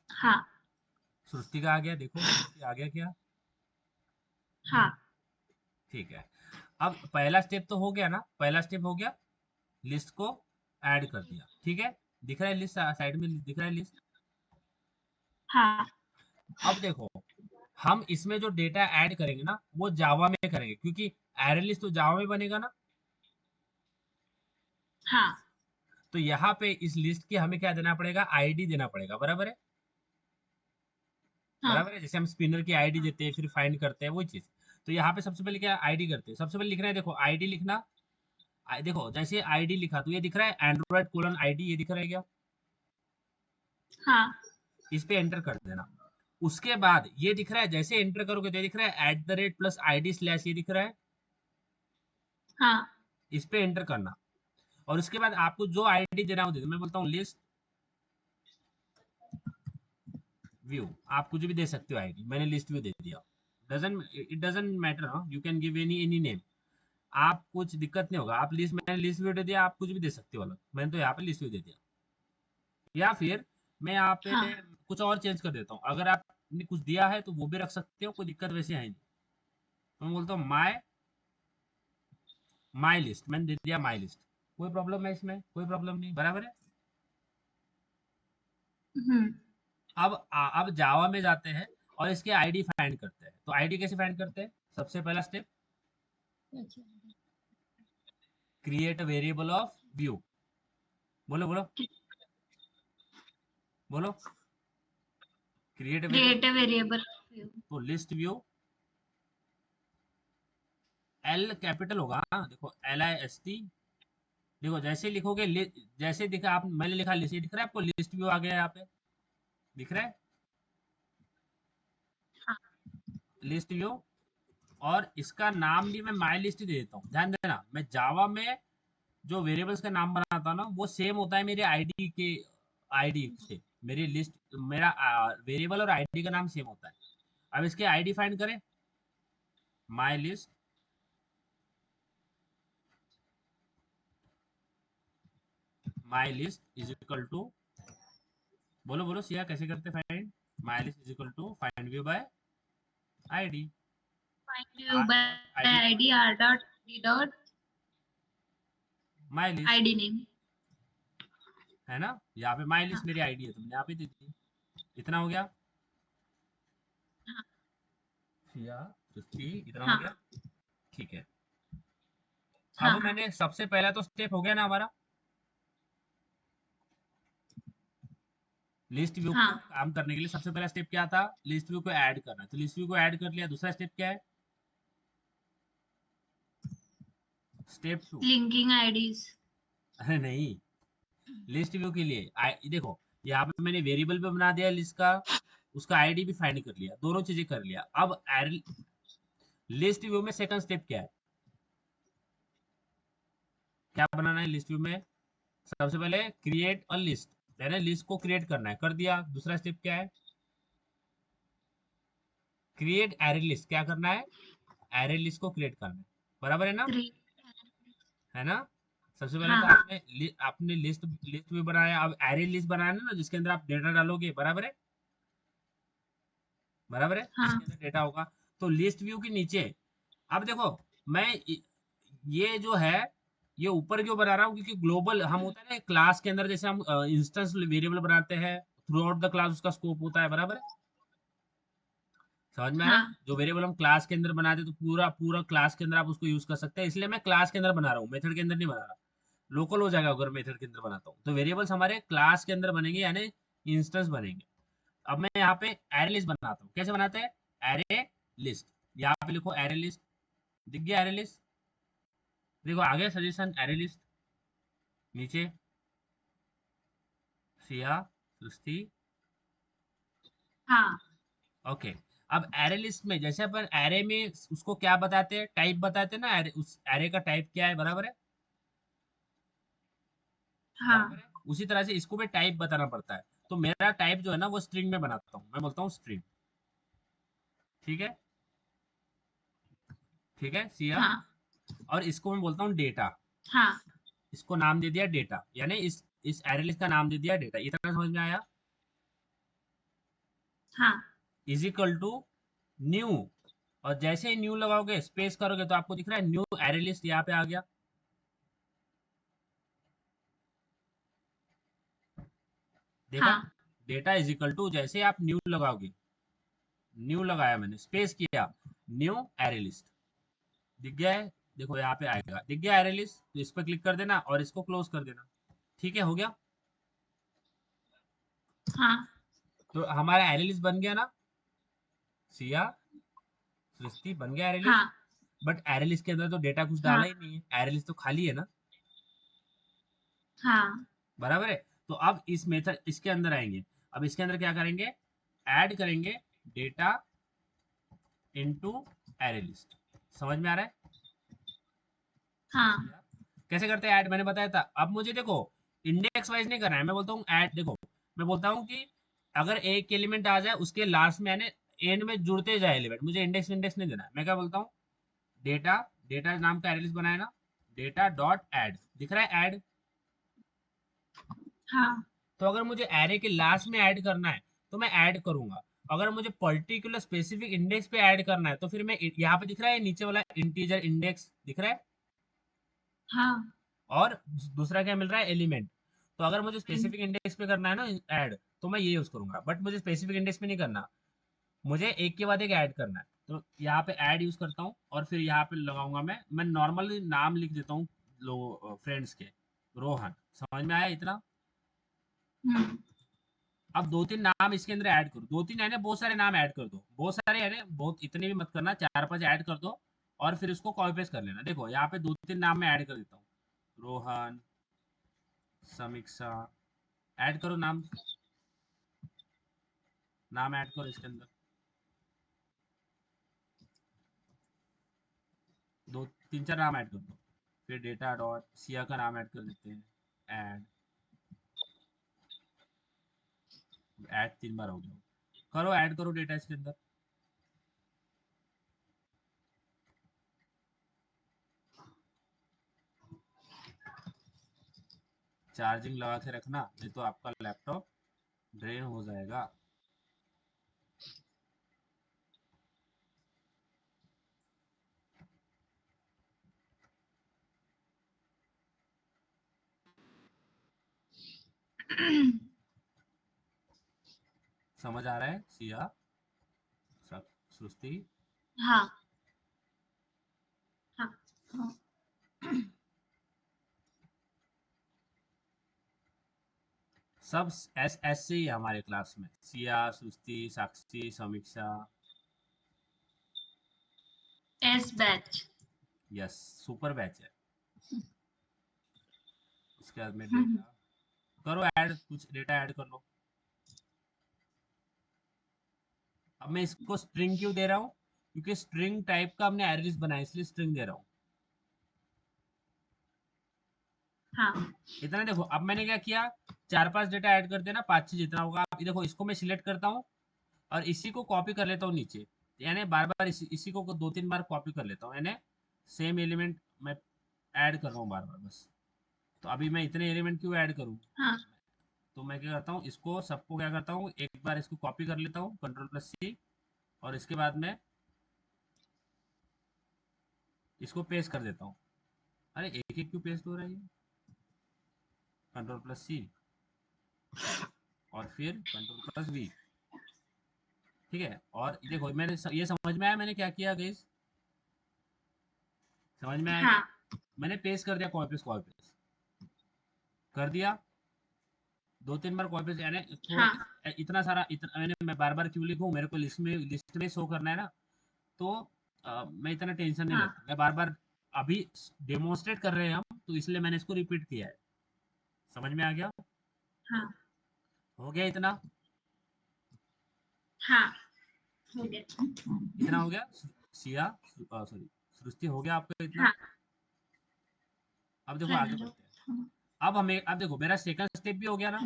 हाँ।
सृष्टि का आ गया, देखो सृष्टि आ गया क्या?
हाँ।
ठीक है। अब पहला स्टेप तो हो गया ना, पहला स्टेप हो गया, लिस्ट को ऐड कर दिया, ठीक है। दिख रहा है लिस्ट, साइड में दिख रहा है लिस्ट।
हाँ।
अब देखो, हम इसमें जो डेटा ऐड करेंगे ना, वो जावा में करेंगे, क्योंकि एरे लिस्ट तो जावा में बनेगा ना।
हाँ।
तो यहाँ पे इस लिस्ट की हमें क्या देना पड़ेगा, आईडी देना पड़ेगा, बराबर है?
हाँ।
बराबर है, जैसे हम स्पिनर की आईडी देते हैं फिर फाइंड करते हैं, वही चीज। तो यहाँ पे सबसे पहले क्या आईडी करते हैं, सबसे पहले लिखना है, देखो आईडी लिखना। देखो जैसे आईडी लिखा तो ये दिख रहा है एंड्रॉइड कोलन आईडी, ये दिख रहा है क्या?
हाँ।
इस पे एंटर कर देना। उसके बाद ये दिख रहा है, जैसे एंटर करोगे तो ये दिख रहा है @ प्लस आईडी स्लैश, ये दिख रहा है,
हाँ।
इस पे एंटर करना। और उसके बाद आपको जो आईडी देना हो दे दो। मैं बोलता हूँ लिस्ट व्यू, आप कुछ भी दे सकते हो आईडी, मैंने लिस्ट व्यू दे दिया। इट डजंट मैटर, हाँ, you can give any name. आप कुछ दिक्कत नहीं होगा, आप लिस्ट, मैंने लिस्ट व्यू दे दिया, आप कुछ भी दे सकते हो अलग, मैंने तो यहाँ पे लिस्ट व्यू दे दिया। या फिर मैं यहाँ पे
हाँ।
कुछ और चेंज कर देता हूँ, अगर आपने कुछ दिया है तो वो भी रख सकते हो, कोई दिक्कत वैसे है नहीं। तो मैं बोलता हूँ माई लिस्ट, मैंने दे दिया माई लिस्ट। कोई प्रॉब्लम है इसमें? कोई प्रॉब्लम नहीं, बराबर है।
हम्म।
अब जावा में जाते हैं और इसके आईडी फाइंड करते हैं। तो आईडी कैसे फाइंड करते हैं? सबसे पहला step, create a variable of view. बोलो बोलो बोलो। Create a variable,
create a variable view.
तो लिस्ट व्यू, एल कैपिटल होगा, हाँ, देखो LIST। देखो जैसे लिखोगे जैसे दिखा, आप मैंने लिखा लिस्ट, ये दिख रहा है आपको, लिस्ट व्यू आ गया यहाँ पे, दिख रहा है
हाँ।
List view. और इसका नाम भी मैं माई लिस्ट दे देता हूँ। ध्यान देना, मैं जावा में जो वेरिएबल्स का नाम बनाता हूँ ना, वो सेम होता है मेरे आईडी के आईडी से। मेरी लिस्ट, मेरा वेरिएबल और आईडी का नाम सेम होता है। अब इसके आईडी फाइंड करें, my list, my list is equal to, बोलो बोलो सिया कैसे करते find? My list is equal to find view by ID.
Find view by
ID
ID R dot D dot
my list,
ID name.
है ना? यहाँ पे माई लिस्ट
हाँ।
मेरी आईडी है, तुमने यहाँ पे दे दी। इतना हो गया
हाँ।
सिया, सृष्टि, इतना हो
हाँ।
गया, ठीक है। अब
हाँ।
मैंने सबसे पहला तो स्टेप हो गया ना हमारा, लिस्ट व्यू को
हाँ।
काम करने के लिए सबसे पहला स्टेप क्या था, लिस्ट व्यू को ऐड करना। तो लिस्ट व्यू को ऐड कर लिया, दूसरा स्टेप क्या है? स्टेप 2।
Linking IDs.
अरे नहीं, लिस्ट व्यू के लिए देखो यहाँ पे मैंने वेरिएबल भी बना दिया लिस्ट का, उसका आईडी भी फाइंड कर लिया, दोनों चीजें कर लिया। अब लिस्ट व्यू में सेकंड स्टेप क्या है, क्या बनाना है लिस्ट व्यू में? सबसे पहले क्रिएट अ लिस्ट, यानी लिस्ट को क्रिएट करना है, कर दिया। दूसरा स्टेप क्या है? क्रिएट एरे लिस्ट, क्या करना है? एरे लिस्ट को क्रिएट करना है, बराबर है ना? है ना? सबसे पहले तो
हाँ
आपने लिस्ट लिस्ट भी बनाया, अब एरे लिस्ट बनाना ना, जिसके अंदर आप डेटा डालोगे, बराबर है? बराबर है,
हाँ
जिसके अंदर डेटा होगा। तो लिस्ट व्यू के नीचे, अब देखो, मैं ये जो है, ये ऊपर क्यों बना रहा हूँ, क्योंकि ग्लोबल हम होता है ना क्लास के अंदर, जैसे हम इंस्टेंस वेरिएबल बनाते हैं, थ्रू आउट द क्लास उसका स्कोप होता है, बराबर है? समझ में आ रहा है?
हाँ
जो वेरिएबल हम क्लास के अंदर बनाते हैं, तो पूरा पूरा क्लास के अंदर आप उसको यूज कर सकते हैं, इसलिए मैं क्लास के अंदर बना रहा हूँ, मेथड के अंदर नहीं बना रहा। लोकल हो जाएगा अगर मेथड के अंदर बनाता हूँ, तो वेरिएबल्स हमारे क्लास के अंदर बनेंगे, यानी इंस्टेंस बनेंगे। अब मैं यहाँ पे एरे लिस्ट बनाता हूँ, कैसे बनाते हैं? एरे लिस्ट, यहाँ पे लिखो एरे लिस्ट, दिख गया एरे लिस्ट? देखो आगे सजेशन एरे लिस्ट, नीचे सिया सृष्टि,
हाँ
ओके। अब एरे लिस्ट में जैसे अपन एरे में उसको क्या बताते हैं, टाइप बताते हैं ना, एरे, उस एरे का टाइप क्या है, बराबर है? बराबर
हाँ
है, उसी तरह से इसको भी टाइप बताना पड़ता है। तो मेरा टाइप जो है ना, वो स्ट्रिंग में बनाता हूँ, मैं बोलता हूँ स्ट्रिंग, ठीक है? ठीक है सिया?
हाँ
और इसको मैं बोलता हूँ डेटा,
हाँ
इसको नाम दे दिया डेटा, यानी इस एरे लिस्ट का नाम दे दिया डेटा। इतना समझ में आया?
हाँ
इज इक्वल टू न्यू, और जैसे ही न्यू लगाओगे, स्पेस करोगे, तो आपको दिख रहा है न्यू एरे लिस्ट यहाँ पे आ गया, देखा?
हाँ
डेटा इज इक्वल टू, जैसे आप न्यू लगाओगे, न्यू लगाया मैंने, स्पेस किया, न्यू एरे लिस्ट, दिख गया है? देखो यहाँ पे आएगा, दिख गया एरे लिस्ट, तो इस पर क्लिक कर देना और इसको क्लोज कर देना, ठीक है? हो गया?
हाँ
तो हमारा एरे लिस्ट बन गया ना सिया सृष्टि, बन गया एरे लिस्ट।
हाँ
बट एरे लिस्ट के अंदर तो डेटा कुछ डाला
हाँ
ही नहीं है, एरे लिस्ट तो खाली है ना,
हाँ
बराबर है? तो अब इस मेथड इसके अंदर आएंगे, अब इसके अंदर क्या करेंगे, ऐड करेंगे डेटा इनटू एरे लिस्ट। समझ में आ रहा है?
हाँ
कैसे करते हैं ऐड, मैंने बताया था। अब मुझे देखो इंडेक्स वाइज नहीं करना है, मैं बोलता हूँ ऐड, देखो मैं बोलता हूँ कि अगर एक एलिमेंट आ जाए उसके लास्ट में, यानी एंड में जुड़ते जाए एलिमेंट, मुझे इंडेक्स इंडेक्स नहीं देना है। मैं क्या बोलता हूँ, डेटा, डेटा नाम का एरे लिस्ट बनाया ना, डेटा डॉट ऐड, दिख रहा है ऐड?
हाँ
तो अगर मुझे एरे के लास्ट में ऐड करना है, तो मैं ऐड करूंगा। अगर मुझे पर्टिकुलर स्पेसिफिक इंडेक्स पे ऐड करना है, तो फिर मैं यहाँ पे दिख रहा है नीचे वाला इंटीजर इंडेक्स, दिख रहा है?
हाँ
और दूसरा क्या मिल रहा है, एलिमेंट। तो अगर मुझे
हम्म,
स्पेसिफिक इंडेक्स पे करना है ना ऐड, तो मैं ये यूज करूंगा। बट मुझे स्पेसिफिक इंडेक्स पे नहीं करना, मुझे एक के बाद एक ऐड करना है, तो यहाँ पे ऐड यूज करता हूँ, और फिर यहाँ पे लगाऊंगा मैं नॉर्मली नाम लिख देता हूँ लो फ्रेंड्स के, रोहन। समझ में आया इतना?
हम्म,
अब दो तीन नाम इसके अंदर ऐड करो, दो तीन है ना, बहुत सारे नाम ऐड कर दो, बहुत सारे है ना, बहुत इतने भी मत करना, चार पांच ऐड कर दो, और फिर उसको कॉपी पेस्ट कर लेना। देखो यहाँ पे दो तीन नाम मैं ऐड कर देता हूँ, रोहन, समीक्षा, ऐड करो नाम, नाम ऐड करो इसके अंदर, दो तीन चार नाम ऐड कर दो। फिर डेटा डॉट सिया का नाम ऐड कर देते हैं, ऐड, ऐड तीन बार हो गया, करो ऐड करो डेटा इसके अंदर। चार्जिंग लगा के रखना, नहीं तो आपका लैपटॉप ड्रेन हो जाएगा। समझ आ रहा है सिया, सुस्ती?
हाँ हाँ हाँ
सब एस एस से ही है हमारे क्लास में, सिया, सुस्ती, साक्षी, समीक्षा।
S batch
yes, super batch है। उसके बाद में डेटा करो ऐड, कुछ डेटा ऐड कर लो। अब मैं इसको स्ट्रिंग क्यों दे रहा हूँ, क्योंकि स्ट्रिंग टाइप का हमने एरे लिस्ट बनाया इसलिए स्ट्रिंग दे रहा हूँ।
हाँ
इतना देखो, अब मैंने क्या किया, 4-5 डेटा ऐड कर देना, 5-6 जितना होगा। अब देखो इसको मैं सिलेक्ट करता हूँ और इसी को कॉपी कर लेता हूँ नीचे, यानी बार बार इसी को 2-3 बार कॉपी कर लेता हूँ, यानी सेम एलिमेंट मैं ऐड कर रहा हूँ बार बार बस। तो अभी मैं इतने एलिमेंट क्यों ऐड करूँ,
हाँ
तो मैं क्या करता हूँ, इसको सबको क्या करता हूँ, एक बार इसको कॉपी कर लेता हूँ Ctrl+C, और इसके बाद में इसको पेस्ट कर देता हूँ। अरे एक एक क्यों पेस्ट हो रहा है ये, Ctrl+C और फिर Ctrl+V। ठीक है, और देखो मैंने ये समझ में आया मैंने क्या किया गाइस, समझ में आया
हाँ
क्या, मैंने पेस्ट कर दिया, कॉपी पेस्ट कर दिया, 2-3 बार कॉपी पेस्ट, यानी थोड़ा
हाँ
इतना सारा, इतना मैंने, मैं बार बार क्यों लिखूं, मेरे को लिस्ट में शो करना है ना, तो मैं इतना टेंशन नहीं
हाँ
लेता, मैं बार बार अभी डेमोन्स्ट्रेट कर रहे हैं हम, तो इसलिए मैंने इसको रिपीट किया है। समझ में आ गया,
हाँ
हो गया इतना,
हाँ हो गया।
इतना हो गया। सिया, सॉरी सृष्टि, हो गया आपका इतना।
हाँ
अब देखो
हाँ
आगे
जो
बढ़ते हैं। अब देखो मेरा सेकंड स्टेप भी हो गया ना,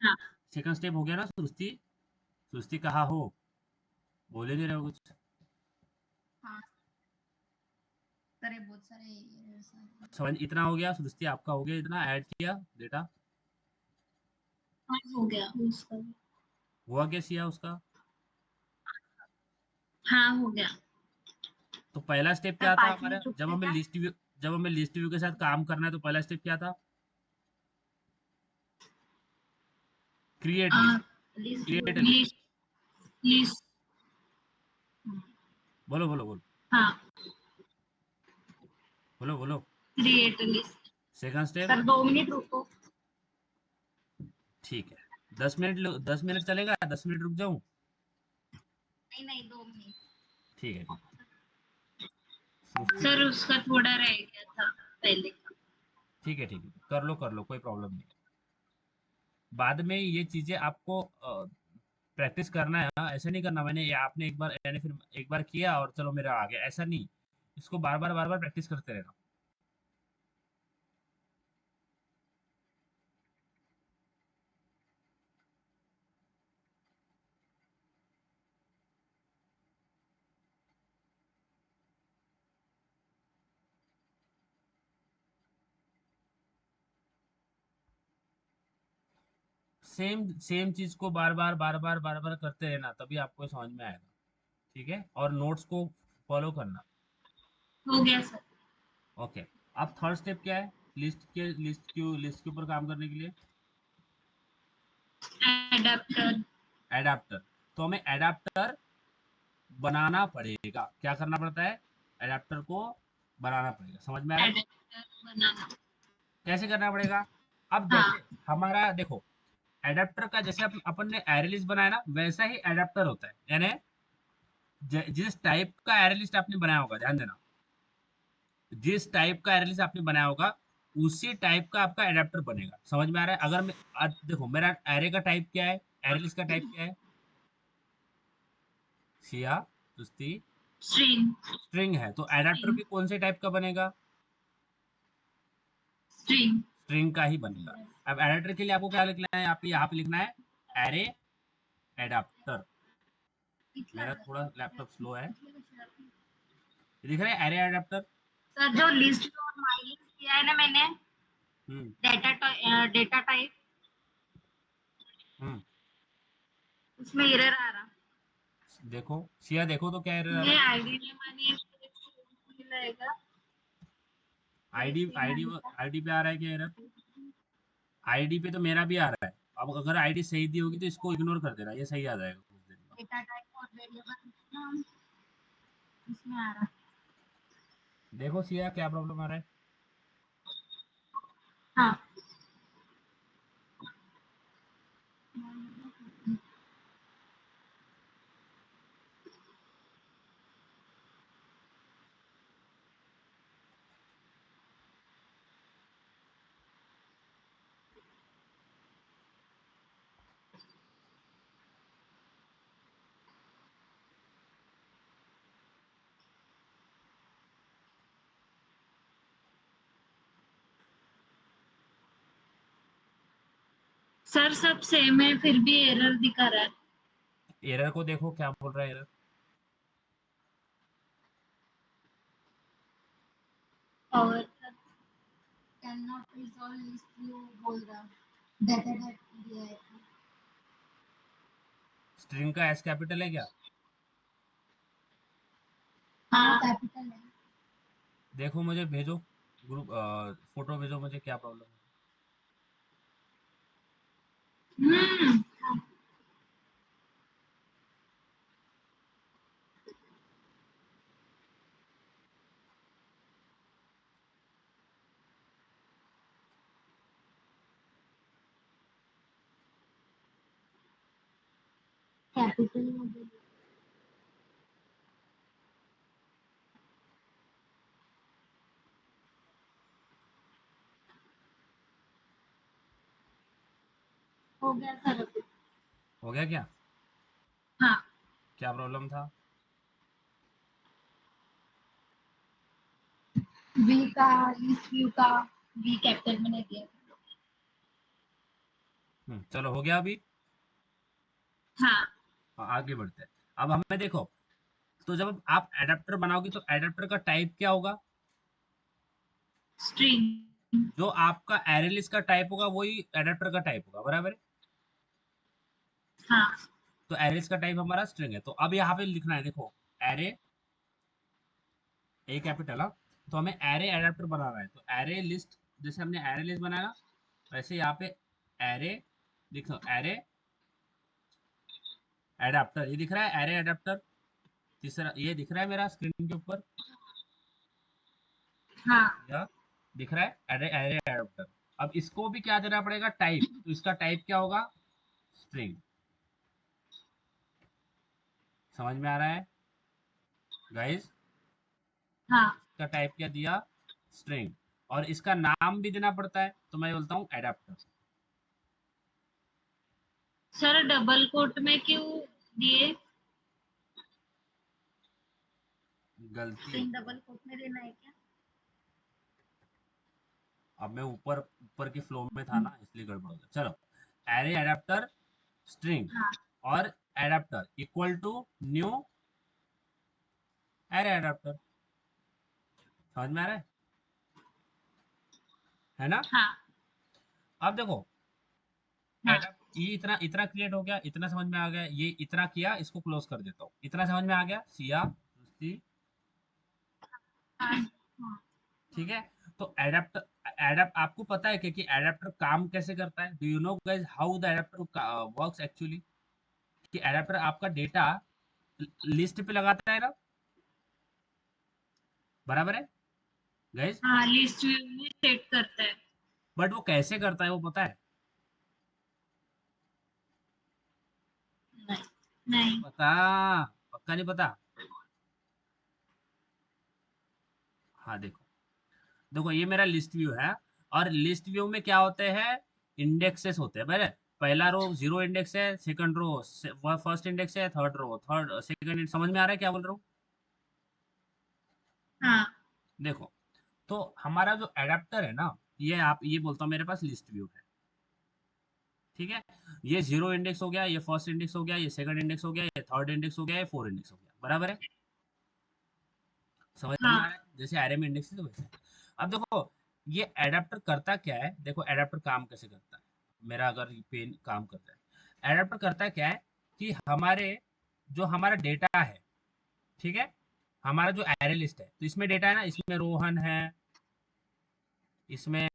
हाँ
सेकंड स्टेप हो गया ना सृष्टि, सृष्टि कहाँ हो, बोले नहीं रहे हो कुछ।
हाँ सर ये बहुत सारे errors आ रहे हैं।
समझ, इतना हो गया सृष्टि, आपका हो गया इतना, ऐड किया डेटा,
हाँ हो गया उसका।
हुआ क्या सिया उसका।
हाँ हो गया।
तो पहला स्टेप
सर
क्या था
5 मिनट
हमारा,
रुकते क्या?
जब हमें लिस्ट व्यू के साथ काम करना है, तो पहला स्टेप क्या था, create list,
list
create
view.
List,
list list
बोलो बोलो बोलो,
हाँ
बोलो बोलो।
Create list.
Second step,
sir 2 minute रुको।
ठीक है, 10 मिनट चलेगा, 10 मिनट रुक जाऊं,
नहीं नहीं 2 मिनट।
ठीक है ठीक है। सृष्टि,
सर उसका थोड़ा रह गया था पहले का।
ठीक है, कर लो कोई प्रॉब्लम नहीं। बाद में ये चीजें आपको प्रैक्टिस करना है, हाँ, ऐसा नहीं करना मैंने ये आपने एक बार, यानी फिर एक बार किया और चलो मेरा आ गया, ऐसा नहीं, इसको बार बार प्रैक्टिस करते रहना। सेम सेम चीज को बार बार करते रहना, तभी आपको समझ में आएगा। ठीक है, और नोट्स को फॉलो करना।
हो गया सर।
ओके, अब थर्ड स्टेप क्या है, लिस्ट के ऊपर काम करने के लिए
एडाप्टर।
एडाप्टर, तो हमें एडाप्टर बनाना पड़ेगा, क्या करना पड़ता है, एडाप्टर को बनाना पड़ेगा, समझ में आ रहा है,
एडाप्टर बनाना।
कैसे करना पड़ेगा। अब
हाँ
जैसे हमारा देखो, एडाप्टर का जैसे अपन ने एरे लिस्ट बनाया ना, वैसा ही एडाप्टर होता है, यानी जिस टाइप का एरे लिस्ट आपने बनाया होगा, ध्यान देना, जिस टाइप का एरे लिस्ट आपने बनाया होगा, उसी टाइप का आपका एडाप्टर बनेगा, समझ में आ रहा है। अगर मैं देखो मेरा एरे का टाइप क्या है, एरे लिस्ट का टाइप क्या है, सिया, सुस्ती,
स्ट्रिंग।
स्ट्रिंग है, तो एडाप्टर
स्ट्रिंग
भी कौन से टाइप का बनेगा,
स्ट्रिंग।
स्ट्रिंग का ही बनेगा। अब एडाप्टर के लिए आपको क्या लिखना है, आप यहाँ पे लिखना है एरे एडाप्टर। मेरा थोड़ा लैपटॉप स्लो है, ये दिख रहा है एरे एडाप्टर।
सर जो लिस्ट और माई लिस्ट किया है ना मैंने,
हम्म
डेटा टाइप,
हम्म
उसमें एरर आ रहा।
देखो सिया, देखो तो क्या एरर आ रहा
ये
है,
आईडी ने माने मिलेगा।
आईडी आईडी आईडी पे आ रहा है क्या एरर, आईडी पे तो मेरा भी आ रहा है। अब अगर आईडी सही दी होगी तो इसको इग्नोर कर देना, ये सही आ जाएगा कुछ देर में।
डेटा टाइप और वेरिएबल इसमें आ रहा।
देखो सिया क्या प्रॉब्लम आ रहा है,
हाँ सर सब सेम है फिर भी एरर दिखा रहा है।
एरर को देखो क्या बोल रहा है एरर।
और
can not resolve list view बोल रहा डेटा टाइप दिया है तो।
स्ट्रिंग का एस कैपिटल है क्या?
हाँ कैपिटल है।
देखो मुझे भेजो ग्रुप, फोटो भेजो मुझे, क्या प्रॉब्लम है।
हम्म
कैपिटल में बोल
हो गया सर अभी।
हो गया क्या?
हाँ
क्या प्रॉब्लम था?
वी का लिस्ट व्यू का वी कैपिटल में नहीं दिया।
चलो हो गया अभी।
हाँ
आगे बढ़ते हैं। अब हमें देखो, तो जब आप एडेप्टर बनाओगे तो एडेप्टर का टाइप क्या होगा?
स्ट्रिंग।
जो आपका एरे लिस्ट का टाइप होगा वही एडेप्टर का टाइप होगा, बराबर है?
हाँ
तो एरे लिस्ट का टाइप हमारा स्ट्रिंग है, तो अब यहाँ पे लिखना है, देखो एरे ए कैपिटल। तो हमें एरे एडेप्टर बनाना है, तो एरे लिस्ट, जैसे हमने एरे लिस्ट बनाया वैसे यहाँ पे एरे लिखो, एरे एडाप्टर, ये दिख रहा है एरे एडाप्टर। तीसरा ये दिख रहा है मेरा स्क्रीन के ऊपर,
हाँ
या दिख रहा है एरे एरे एडाप्टर। अब इसको भी क्या देना पड़ेगा? टाइप। तो इसका टाइप क्या होगा? स्ट्रिंग। समझ में आ रहा है गाइस?
हाँ
इसका टाइप क्या दिया? स्ट्रिंग। और इसका नाम भी देना पड़ता है, तो मैं बोलता हूँ एडाप्टर।
सर डबल कोट में क्यों दिए?
गलती।
स्ट्रिंग डबल कोट में देना है क्या?
अब मैं ऊपर ऊपर की फ्लो में था ना, इसलिए गड़बड़ हो गया। चलो, एरे एडाप्टर स्ट्रिंग
हाँ
और adapter equal to new array adapter. समझ में आ रहा है ना?
हाँ
अब देखो,
हाँ
एडाप्ट ये इतना इतना क्रिएट हो गया, इतना समझ में आ गया, ये इतना किया, इसको क्लोज कर देता हूँ। इतना समझ में आ गया सिया सी?
हाँ हाँ।
ठीक है। तो एडाप्टर एडाप्ट आपको पता है कि एडाप्टर काम कैसे करता है? Do you know guys how the adapter works actually? कि एडाप्टर आपका डेटा लिस्ट पे लगाता है ना, बराबर है गाइस?
हाँ लिस्ट व्यू में सेट करता है।
बट वो कैसे करता है वो पता है?
नहीं
नहीं
नहीं।
पता? पक्का नहीं पता? हाँ देखो, देखो ये मेरा लिस्ट व्यू है, और लिस्ट व्यू में क्या होते हैं? इंडेक्सेस होते हैं, बराबर? पहला रो जीरो इंडेक्स है, सेकंड रो फर्स्ट इंडेक्स है, थर्ड रो थर्ड सेकंड। समझ में आ रहा है क्या बोल रहा हूँ?
हाँ
देखो, तो हमारा जो एडाप्टर है ना, ये आप ये बोलता हूँ मेरे पास लिस्ट व्यू है, ठीक है? ये जीरो इंडेक्स हो गया, ये फर्स्ट इंडेक्स हो गया, ये सेकंड इंडेक्स हो गया, ये थर्ड इंडेक्स हो गया, ये फोर इंडेक्स हो गया, बराबर है? समझ में आ रहा
हाँ
है? जैसे एरे में इंडेक्स है तो वैसे। अब देखो, ये एडाप्टर करता क्या है? देखो एडाप्टर काम कैसे करता है, मेरा अगर पेन काम करता है, एडाप्टर करता क्या है कि हमारे जो हमारा डेटा है, ठीक है, हमारा जो एरे लिस्ट है, तो इसमें डेटा है ना, इसमें रोहन है, इसमें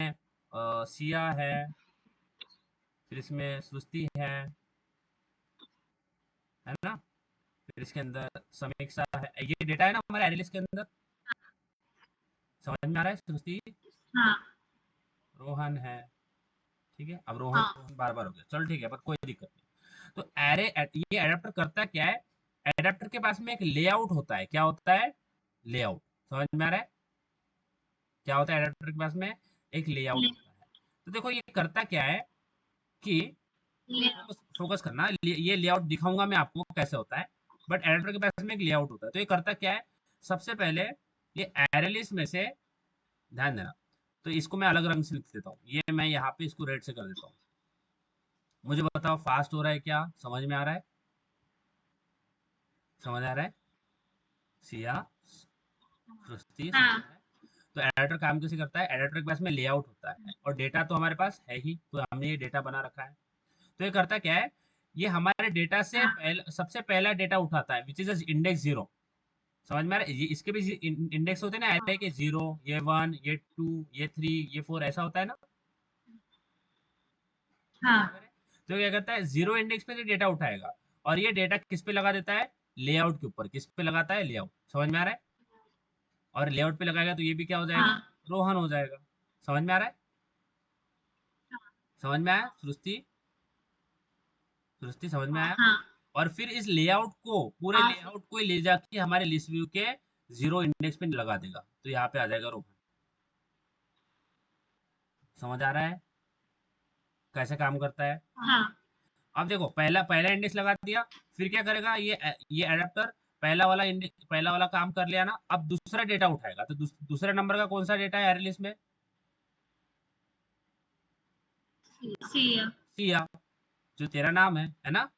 सिया है, फिर इसमें सुस्ती है ना, फिर इसके अंदर समीक्षा है, ये डेटा है ना हमारे एरे लिस्ट के अंदर। समझ में आ रहा है? सुस्ती,
हाँ
रोहन है, ठीक है। अब रोहन
हाँ
रोहन बार बार हो गया, चलो ठीक है, पर कोई दिक्कत नहीं। तो एरे ये एडाप्टर करता क्या है? एडाप्टर के पास में एक लेआउट होता है, क्या होता है? लेआउट। समझ में आ रहा है? क्या होता है एडाप्टर के पास में? एक लेआउट
ले
होता है। तो देखो ये करता क्या है कि,
ले
फोकस फोकस करना, ये लेआउट दिखाऊंगा मैं आपको कैसे होता है, बट एडिटर के पास में एक लेआउट होता है। तो ये करता क्या है? सबसे पहले ये एरे लिस्ट में से, ध्यान देना, तो इसको मैं अलग रंग से लिख देता हूँ, ये मैं यहाँ पे इसको रेड से कर देता हूँ, मुझे बताओ फास्ट हो रहा है क्या, समझ में आ रहा है, समझ आ रहा है? सिया, सृष्टि, समझ
हाँ
में आ रहा है? तो एडिटर काम कैसे करता है, एडिटर के पास में लेआउट होता है और डेटा तो हमारे पास है ही, तो हमने ये डेटा बना रखा है। तो ये करता क्या है, ये हमारे डेटा से
हाँ
सबसे पहला डेटा उठाता है विच इज इंडेक्स 0। समझ में आ रहा है? ये इसके भी इंडेक्स होते हैं ना, एरे के 0, ये 1, ये 2, ये 3, ये 4, ऐसा होता है ना, बराबर
हाँ
है? तो क्या करता है, 0 इंडेक्स पे से डेटा उठाएगा और ये डेटा किस पे लगा देता है, लेआउट के ऊपर। किस पे लगाता है, लेआउट। समझ में आ रहा है? और लेआउट पे लगाएगा तो ये भी क्या हो जाएगा,
हाँ
रोहन हो जाएगा। समझ में आ रहा है? समझ में आया सृष्टि, सृष्टि समझ में आया?
हाँ
और फिर इस लेआउट को, पूरे
हाँ
लेआउट को ही ले जाके हमारे लिस्ट व्यू के 0 इंडेक्स पे लगा देगा, तो यहाँ पे आ जाएगा रोहन। समझ आ रहा है कैसे काम करता है?
हाँ
अब देखो, पहला पहला इंडेक्स लगा दिया, फिर क्या करेगा, ये एडेप्टर पहला वाला इंडेक्स, पहला वाला काम कर लिया ना, अब दूसरा डेटा उठाएगा। तो दूसरे नंबर का कौन सा डेटा है एरे लिस्ट में,
सिया
सिया, जो तेरा नाम है ना,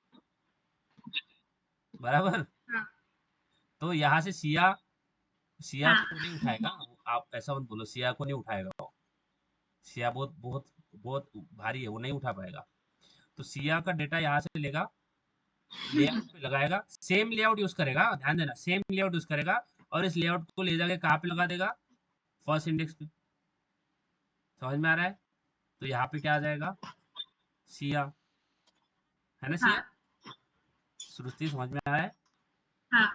बराबर?
हाँ
तो यहाँ से सिया, सिया
हाँ
को नहीं उठाएगा। आप ऐसा मत बोलो, सिया को नहीं उठाएगा वो। सिया बहुत बहुत बहुत भारी है, वो नहीं उठा पाएगा। तो सिया का डेटा यहाँ से लेगा, लेआउट पे लगाएगा, सेम लेआउट यूज करेगा, ध्यान देना, सेम लेआउट यूज करेगा और इस लेआउट को ले जाके कहाँ पे लगा देगा, फर्स्ट इंडेक्स पे। समझ में आ रहा है? तो यहाँ पे क्या आ जाएगा, सिया, है ना, सिया।
हाँ
सृष्टि समझ में आ रहा है?
हाँ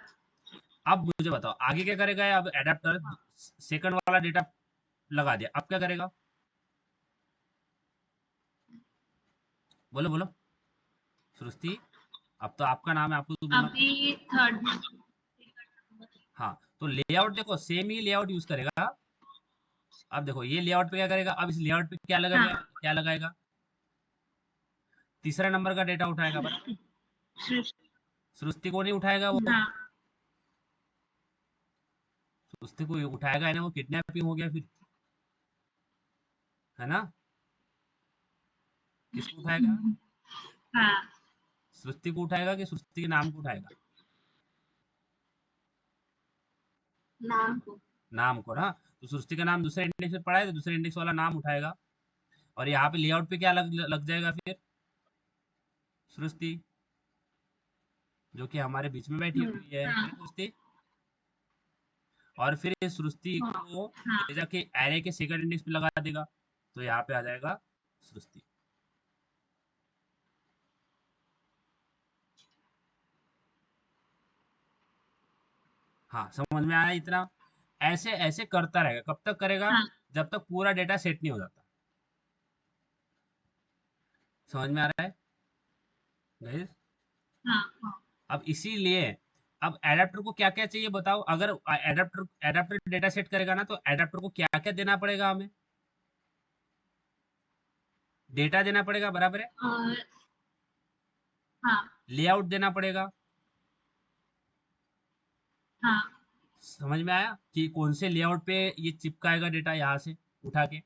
अब मुझे बताओ आगे क्या करेगा, अब एडेप्टर सेकंड वाला डेटा लगा दिया, अब क्या करेगा, बोलो बोलो सृष्टि। अब तो आपका नाम है, आपको तो बोलना पड़ेगा।
अभी थर्ड
हाँ, तो लेआउट देखो सेम ही लेआउट यूज करेगा। अब देखो ये लेआउट पे क्या करेगा, अब इस लेआउट पे क्या लगाएगा,
हाँ
क्या लगाएगा, तीसरा नंबर का डेटा उठाएगा, बराबर?
सृष्टि
सृष्टि को नहीं उठाएगा वो,
हाँ
सृष्टि को उठाएगा है ना, वो किडनैपिंग हो गया फिर, है ना? किसको उठाएगा,
हाँ
सृष्टि को उठाएगा कि सृष्टि के नाम को उठाएगा,
नाम को
नाम को ना। तो सृष्टि का नाम दूसरे इंडेक्स पे पड़ा है, तो दूसरे इंडेक्स वाला नाम उठाएगा और यहाँ पे लेआउट पे क्या लग जाएगा फिर, सृष्टि, जो कि हमारे बीच में बैठी हुई है
हाँ
ना सृष्टि। और फिर इस सृष्टि
हाँ
को
हाँ
ले जाके एरे के सेकंड इंडेक्स पे लगा देगा, तो यहाँ पे आ जाएगा सृष्टि। हाँ, समझ में आया इतना? ऐसे ऐसे करता रहेगा, कब तक करेगा,
हाँ
जब तक पूरा डेटा सेट नहीं हो जाता। समझ में आ रहा है guys?
हाँ हाँ
अब इसीलिए, अब एडेप्टर को क्या क्या चाहिए बताओ, अगर एडेप्टर एडेप्टर डेटा सेट करेगा ना, तो एडेप्टर को क्या क्या देना पड़ेगा हमें, डेटा देना पड़ेगा, बराबर है,
और हाँ
लेआउट देना पड़ेगा।
हाँ
समझ में आया कि कौन से लेआउट पे ये चिपकाएगा डेटा यहाँ से उठा के।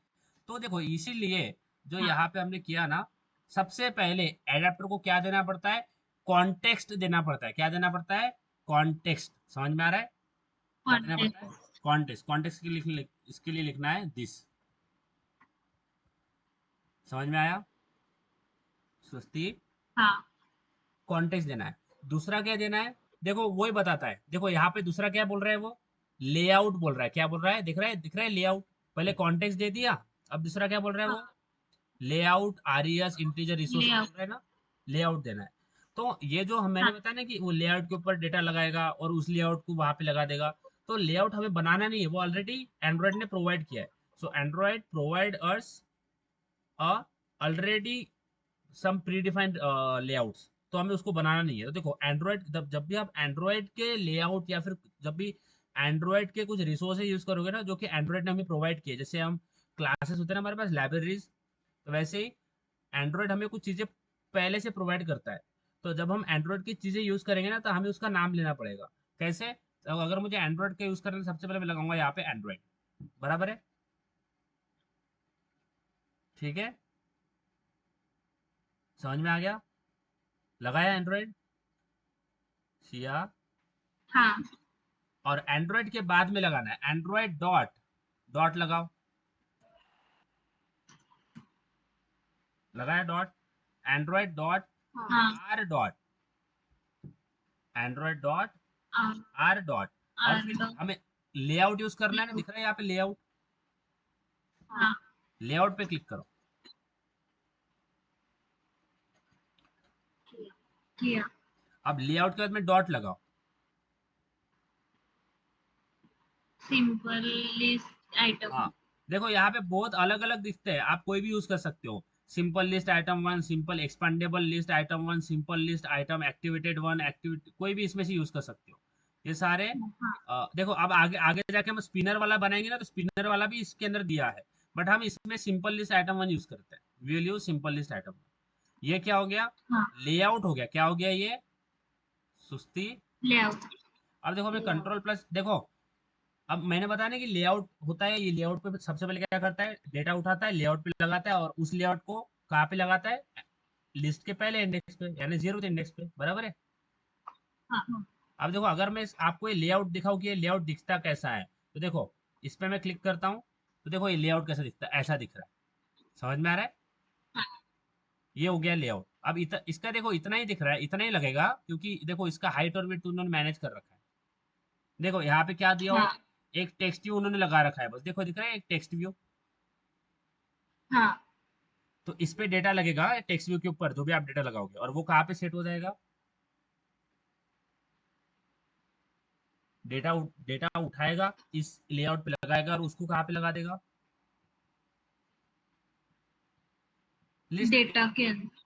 तो देखो इसीलिए जो
हाँ
यहाँ पे हमने किया ना, सबसे पहले एडेप्टर को क्या देना पड़ता है, कॉन्टेक्स्ट देना पड़ता है। क्या देना पड़ता है, कॉन्टेक्स्ट। समझ में आ रहा है? क्या देना पड़ता है,
कॉन्टेक्ट
कॉन्टेक्स्ट। कॉन्टेक्स्ट के लिए इसके लिए लिखना है दिस। समझ में आया सृष्टि?
हाँ
कॉन्टेक्स्ट देना है। दूसरा क्या देना है, देखो वही बताता है। देखो यहाँ पे दूसरा क्या बोल रहा है, वो लेआउट बोल रहा है। क्या बोल रहा है, दिख रहा है, दिख रहा है लेआउट। पहले कॉन्टेक्स्ट दे दिया, अब दूसरा क्या बोल रहा है वो,
हाँ
लेआउट आरईएस इंटीजर रिसोर्स बोल
लेआउट
रहा है ना, लेआउट देना है। तो ये जो हम मैंने
हाँ
बताया ना कि वो लेआउट के ऊपर डेटा लगाएगा और उस लेआउट को वहां पे लगा देगा। तो लेआउट हमें बनाना नहीं है, वो ऑलरेडी एंड्रॉइड ने प्रोवाइड किया है। सो Android provide us already some predefined layouts. तो हमें उसको बनाना नहीं है। तो देखो एंड्रॉइड, जब भी आप एंड्रॉइड के लेआउट या फिर जब भी एंड्रॉइड के कुछ रिसोर्सेज यूज करोगे ना, जो कि एंड्रॉइड ने हमें प्रोवाइड किए, जैसे हम क्लासेस होते हैं ना हमारे पास, लाइब्रेरीज, तो वैसे ही एंड्रॉइड हमें कुछ चीजें पहले से प्रोवाइड करता है। तो जब हम एंड्रॉइड की चीजें यूज करेंगे ना, तो हमें उसका नाम लेना पड़ेगा। कैसे, तो अगर मुझे एंड्रॉइड का यूज करना है, सबसे पहले मैं लगाऊंगा यहाँ पे एंड्रॉइड, बराबर है, ठीक है, समझ में आ गया? लगाया एंड्रॉइड सिया?
हाँ
और एंड्रॉइड के बाद में लगाना है एंड्रॉइड डॉट, डॉट लगाओ, लगाया डॉट, एंड्रॉइड डॉट
हाँ
आर डॉट, एंड्रॉइड डॉट
हाँ
आर डॉट, और फिर
हाँ
हमें लेआउट यूज करना है ना, दिख रहा है यहाँ पे लेआउट,
हाँ
लेआउट पे क्लिक करो।
किया।
अब लेआउट के बाद में डॉट लगाओ।
Simple list item.
हाँ, देखो यहाँ पे बहुत अलग अलग दिखते हैं, आप कोई भी यूज कर सकते हो। Simple list item one, simple expandable list item one, simple list item activated one, activity कोई भी इसमें से यूज कर सकते हो। ये सारे
हाँ
देखो अब आगे आगे जाके हम स्पिनर वाला बनाएंगे ना, तो स्पिनर वाला भी इसके अंदर दिया है, बट हम इसमें simple list item one use करते हैं। We will use simple list item one. ये क्या हो गया?
हाँ
लेआउट हो गया। क्या हो गया ये? सुस्ती।
लेआउट।
अब देखो मैं कंट्रोल प्लस, देखो अब मैंने बताया ना कि लेआउट होता है, ये लेआउट पे सबसे पहले क्या करता है, डेटा उठाता है, लेआउट पे लगाता है, और उस लेआउट को कहाँ पे लगाता है? लिस्ट के पहले इंडेक्स पे, यानी 0th इंडेक्स पे, बराबर है?
हाँ
अब देखो अगर मैं आपको ये लेआउट दिखाऊं कि ये लेआउट दिखता कैसा है, तो देखो इस पे मैं क्लिक करता हूँ, तो देखो ये लेआउट कैसा दिखता है, ऐसा दिख रहा है। समझ में आ रहा है? ये हो गया लेआउट। अब इसका देखो इतना ही दिख रहा है, इतना ही लगेगा, क्योंकि देखो इसका हाइट और विड्थ उन्होंने मैनेज कर रखा है। देखो यहाँ पे क्या दिया हो,
हाँ
एक टेक्स्ट व्यू उन्होंने लगा रखा है, बस देखो दिख रहा है एक टेक्स्ट व्यू।
हाँ
तो इस पे डेटा लगेगा टेक्स्ट व्यू के ऊपर, जो भी आप डेटा लगाओगे, और वो कहाँ पे सेट हो जाएगा? डेटा उठाएगा, इस लेआउट पे लगाएगा, और उसको कहाँ पे लगा देगा? लिस्ट।
डेटा के अंदर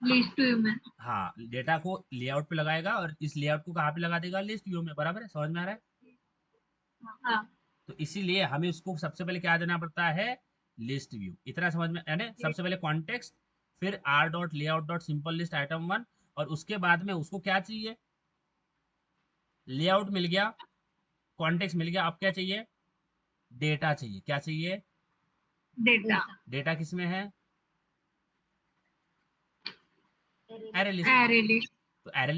लिस्ट व्यू में।
हाँ, डेटा को लेआउट पे लगाएगा, और इस लेआउट को कहाँ पे लगा देगा? लिस्ट व्यू में, बराबर है? समझ में आ रहा है?
हाँ
तो इसीलिए हमें उसको सबसे पहले क्या देना पड़ता है? List view. इतना समझ में, यानी सबसे पहले कॉन्टेक्स्ट, फिर R dot layout dot simple list item one, और उसके बाद में उसको क्या चाहिए? लेआउट मिल गया, कॉन्टेक्स्ट मिल गया, अब क्या चाहिए? डेटा चाहिए। क्या चाहिए?
डेटा।
डेटा किस में है? Array list.
Array list.
तो एरे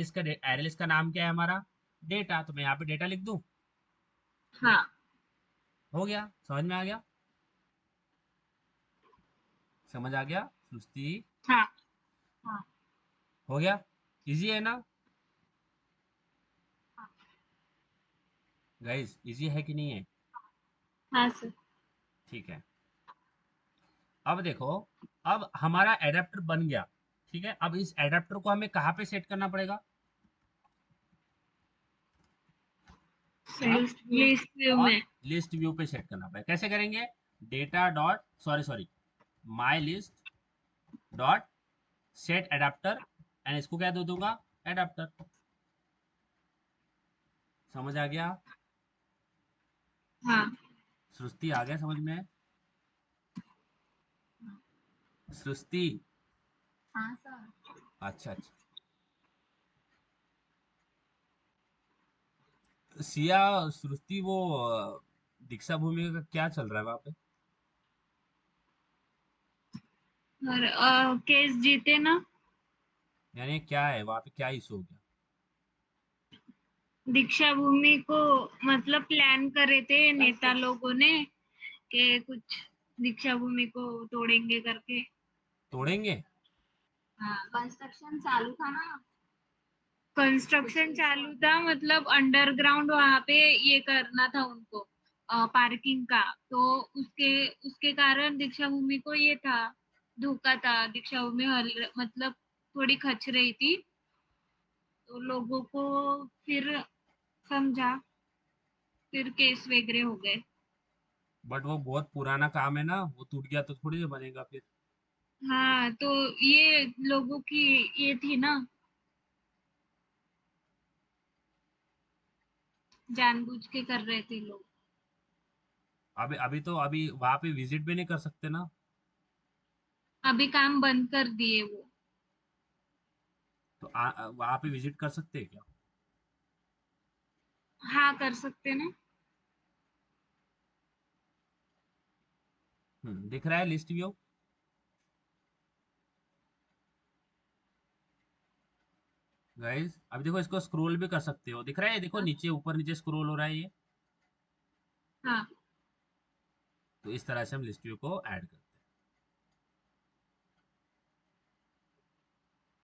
लिस्ट का नाम क्या है हमारा? डेटा। तो मैं यहाँ पे डेटा लिख दूं,
हाँ
हो गया। समझ में आ गया? समझ आ गया सुस्ती?
हाँ हाँ
हो गया। इजी है ना गाइस? इजी है कि नहीं है?
हाँ सर।
ठीक है। अब देखो, अब हमारा एडेप्टर बन गया, ठीक है। अब इस एडेप्टर को हमें कहाँ पे सेट करना पड़ेगा? हाँ,
लिस्ट व्यू
और
में।
लिस्ट व्यू पे सेट करना पड़ेगा। कैसे करेंगे? Data dot, sorry sorry, my list dot set adapter, and इसको क्या दे दूंगा? एडाप्टर। समझ आ गया?
हाँ
सृष्टि आ गया समझ में? सृष्टि?
हाँ सर।
अच्छा अच्छा। सिया, सृष्टि, वो दीक्षा भूमि का क्या चल रहा है वहां पे?
और केस जीते ना।
यानी क्या है वहां पे, क्या इशू हो गया?
दीक्षा भूमि को मतलब प्लान करे थे नेता लोगों ने कि कुछ दीक्षा भूमि को तोड़ेंगे करके।
तोड़ेंगे?
हाँ
कंस्ट्रक्शन चालू था ना।
कंस्ट्रक्शन चालू था, मतलब अंडरग्राउंड वहां पे ये करना था उनको, पार्किंग का। तो उसके उसके कारण दीक्षा भूमि को ये था, धोखा था। दीक्षा भूमि मतलब थोड़ी खच रही थी, तो लोगों को फिर समझा, फिर केस वगैरह हो गए।
बट वो बहुत पुराना काम है ना, वो टूट गया तो थोड़ी ना बनेगा फिर।
हाँ तो ये लोगों की ये थी ना, जानबूझ के कर रहे थे लोग।
अभी अभी तो अभी वहां पे विजिट भी नहीं कर सकते ना?
अभी काम बंद कर दिए वो।
तो वहां पे विजिट कर सकते हैं क्या?
हाँ कर सकते ना।
दिख रहा है लिस्ट व्यू? गाइस अब देखो इसको स्क्रॉल भी कर सकते हो, दिख रहा है देखो
हाँ।
नीचे ऊपर नीचे स्क्रॉल हो रहा है ये।
हाँ
तो इस तरह से हम लिस्ट व्यू को ऐड करते हैं।